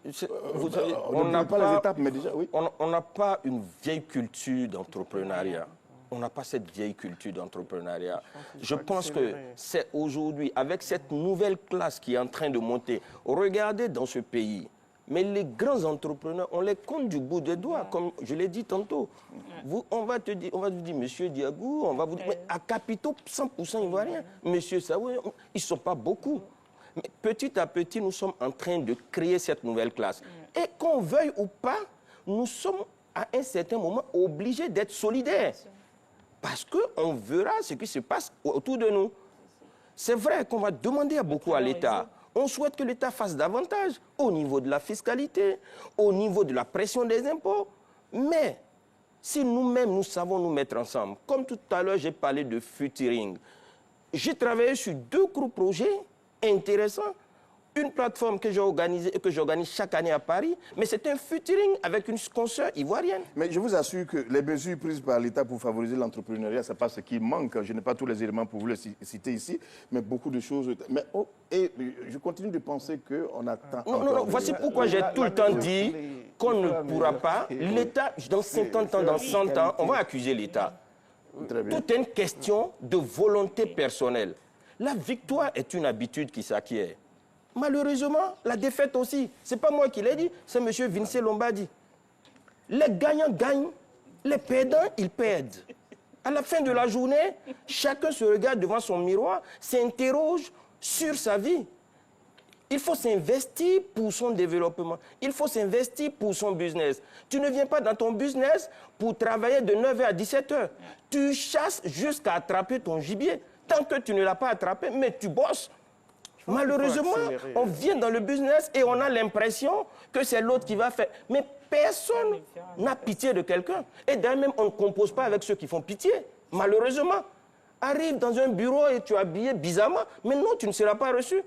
vous savez, on n'a pas les étapes, mais déjà, oui. On n'a pas une vieille culture d'entrepreneuriat. On n'a pas cette vieille culture d'entrepreneuriat. Je pense que c'est aujourd'hui, avec cette nouvelle classe qui est en train de monter, regardez dans ce pays, mais les grands entrepreneurs, on les compte du bout des doigts, comme je l'ai dit tantôt. On va te dire, monsieur Diagou, on va vous dire, mais à capitaux 100% ivoiriens, monsieur Saoué, ils ne sont pas beaucoup. Mais petit à petit, nous sommes en train de créer cette nouvelle classe. Et qu'on veuille ou pas, nous sommes à un certain moment obligés d'être solidaires. Parce qu'on verra ce qui se passe autour de nous. C'est vrai qu'on va demander beaucoup à l'État. On souhaite que l'État fasse davantage au niveau de la fiscalité, au niveau de la pression des impôts. Mais si nous-mêmes, nous savons nous mettre ensemble, comme tout à l'heure, j'ai parlé de futuring. J'ai travaillé sur 2 gros projets intéressants. Une plateforme que j'ai organisée et que j'organise chaque année à Paris, mais c'est un featuring avec une consoeur ivoirienne. Mais je vous assure que les mesures prises par l'État pour favoriser l'entrepreneuriat, ce n'est pas ce qui manque. Je n'ai pas tous les éléments pour vous les citer ici, mais beaucoup de choses. Mais, et je continue de penser qu'on attend. Non, voici pourquoi j'ai tout le temps dit qu'on ne pourra pas. L'État, dans 50 ans, dans 100 ans, on va accuser l'État. Tout est une question de volonté personnelle. La victoire est une habitude qui s'acquiert. Malheureusement, la défaite aussi. Ce n'est pas moi qui l'ai dit, c'est M. Vince Lombardi. Les gagnants gagnent, les perdants, ils perdent. À la fin de la journée, chacun se regarde devant son miroir, s'interroge sur sa vie. Il faut s'investir pour son développement. Il faut s'investir pour son business. Tu ne viens pas dans ton business pour travailler de 9h à 17h. Tu chasses jusqu'à attraper ton gibier. Tant que tu ne l'as pas attrapé, mais tu bosses. Malheureusement, on vient dans le business et on a l'impression que c'est l'autre qui va faire. Mais personne n'a pitié de quelqu'un. Et d'ailleurs même, on ne compose pas avec ceux qui font pitié. Malheureusement. Arrive dans un bureau et tu es habillé bizarrement, mais non, tu ne seras pas reçu.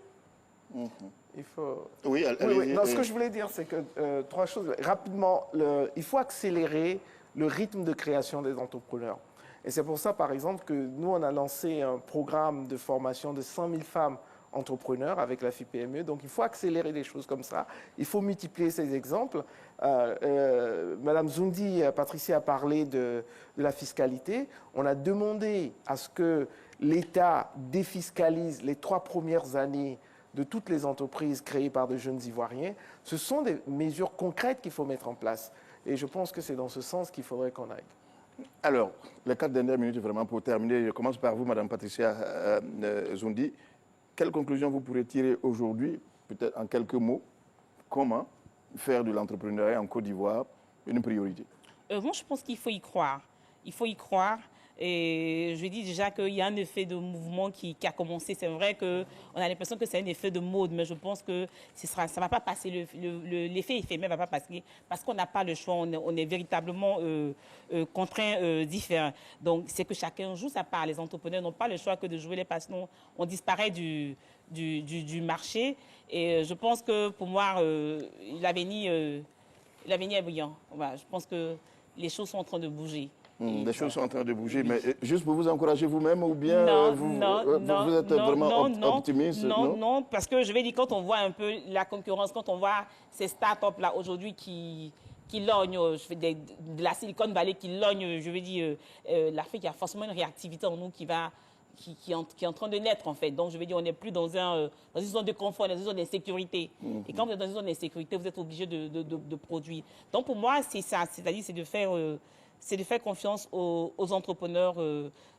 Il faut... Oui, Non, ce que je voulais dire, c'est que trois choses. Rapidement, il faut accélérer le rythme de création des entrepreneurs. Et c'est pour ça, par exemple, que nous, on a lancé un programme de formation de 100 000 femmes entrepreneurs avec la FIPME. Donc, il faut accélérer les choses comme ça. Il faut multiplier ces exemples. Madame Zoundi, Patricia a parlé de la fiscalité. On a demandé à ce que l'État défiscalise les 3 premières années de toutes les entreprises créées par de jeunes Ivoiriens. Ce sont des mesures concrètes qu'il faut mettre en place. Et je pense que c'est dans ce sens qu'il faudrait qu'on aille. Alors, les 4 dernières minutes, vraiment, pour terminer, je commence par vous, Madame Patricia Zoundi. Quelle conclusion vous pourrez tirer aujourd'hui, peut-être en quelques mots, comment faire de l'entrepreneuriat en Côte d'Ivoire une priorité? Moi, je pense qu'il faut y croire. Il faut y croire. Et je dis déjà qu'il y a un effet de mouvement qui a commencé. C'est vrai qu'on a l'impression que c'est un effet de mode, mais je pense que ça ne va pas passer. L'effet éphémère ne va pas passer parce qu'on n'a pas le choix. On est véritablement contraints différents. Donc, c'est que chacun joue sa part. Les entrepreneurs n'ont pas le choix que de jouer les passions. On disparaît du marché. Et je pense que pour moi, l'avenir est brillant. Voilà, je pense que les choses sont en train de bouger. Les choses sont en train de bouger, mais juste pour vous encourager vous-même ou bien vous êtes vraiment optimiste? Non, parce que je vais dire, quand on voit un peu la concurrence, quand on voit ces startups-là aujourd'hui qui lognent, de la Silicon Valley qui lognent, je veux dire, l'Afrique, il y a forcément une réactivité en nous qui est en train de naître, en fait. Donc, je veux dire, on n'est plus dans une zone de confort, dans une zone d'insécurité. Et quand vous êtes dans une zone d'insécurité, vous êtes obligé de produire. Donc, pour moi, c'est ça. C'est-à-dire, c'est de faire confiance aux entrepreneurs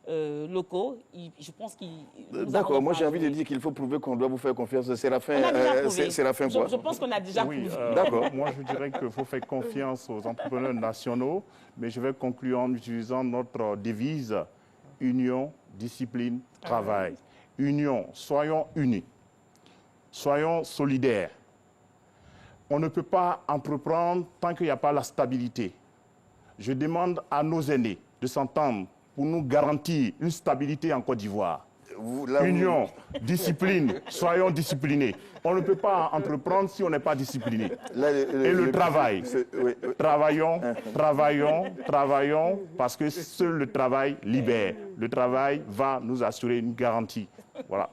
locaux. Je pense qu'ils... D'accord, moi j'ai envie de dire qu'il faut prouver qu'on doit vous faire confiance. C'est la fin. C'est la fin quoi? Je pense qu'on a déjà prouvé. D'accord. Moi je dirais qu'il faut faire confiance aux entrepreneurs nationaux, mais je vais conclure en utilisant notre devise union, discipline, travail. Union, soyons unis, soyons solidaires. On ne peut pas entreprendre tant qu'il n'y a pas la stabilité. Je demande à nos aînés de s'entendre pour nous garantir une stabilité en Côte d'Ivoire. Union, discipline, soyons disciplinés. On ne peut pas entreprendre si on n'est pas discipliné. Et le travail. Travaillons, parce que seul le travail libère. Le travail va nous assurer une garantie. Voilà.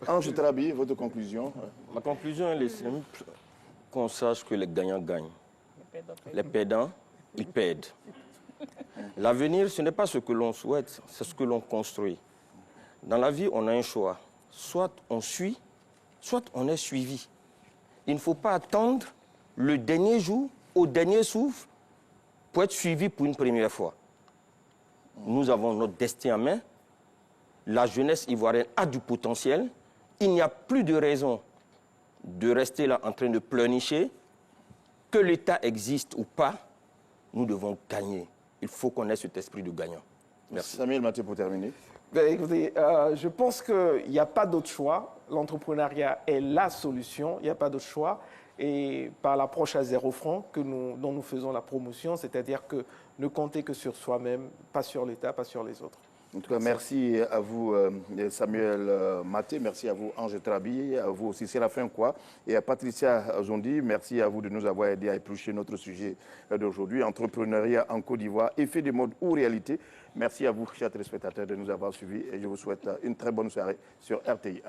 Ange Trabi, votre conclusion? Ma conclusion, elle est simple. Qu'on sache que les gagnants gagnent. Les perdants, ils perdent. L'avenir, ce n'est pas ce que l'on souhaite, c'est ce que l'on construit. Dans la vie, on a un choix. Soit on suit, soit on est suivi. Il ne faut pas attendre le dernier jour, au dernier souffle, pour être suivi pour une première fois. Nous avons notre destin en main. La jeunesse ivoirienne a du potentiel. Il n'y a plus de raison de rester là en train de pleurnicher. Que l'État existe ou pas, nous devons gagner. Il faut qu'on ait cet esprit de gagnant. Merci. Samuel Maté, pour terminer. Écoutez, je pense qu'il n'y a pas d'autre choix. L'entrepreneuriat est la solution. Il n'y a pas d'autre choix. Et par l'approche à 0 franc dont nous faisons la promotion, c'est-à-dire que ne compter que sur soi-même, pas sur l'État, pas sur les autres. En tout cas, merci à vous, Samuel Maté, merci à vous, Ange Trabi, à vous aussi, Séraphin Quoi, et à Patricia Zoundi. Merci à vous de nous avoir aidé à éplucher notre sujet d'aujourd'hui, entrepreneuriat en Côte d'Ivoire, effet de mode ou réalité. Merci à vous, chers téléspectateurs, de nous avoir suivis et je vous souhaite une très bonne soirée sur RTI1.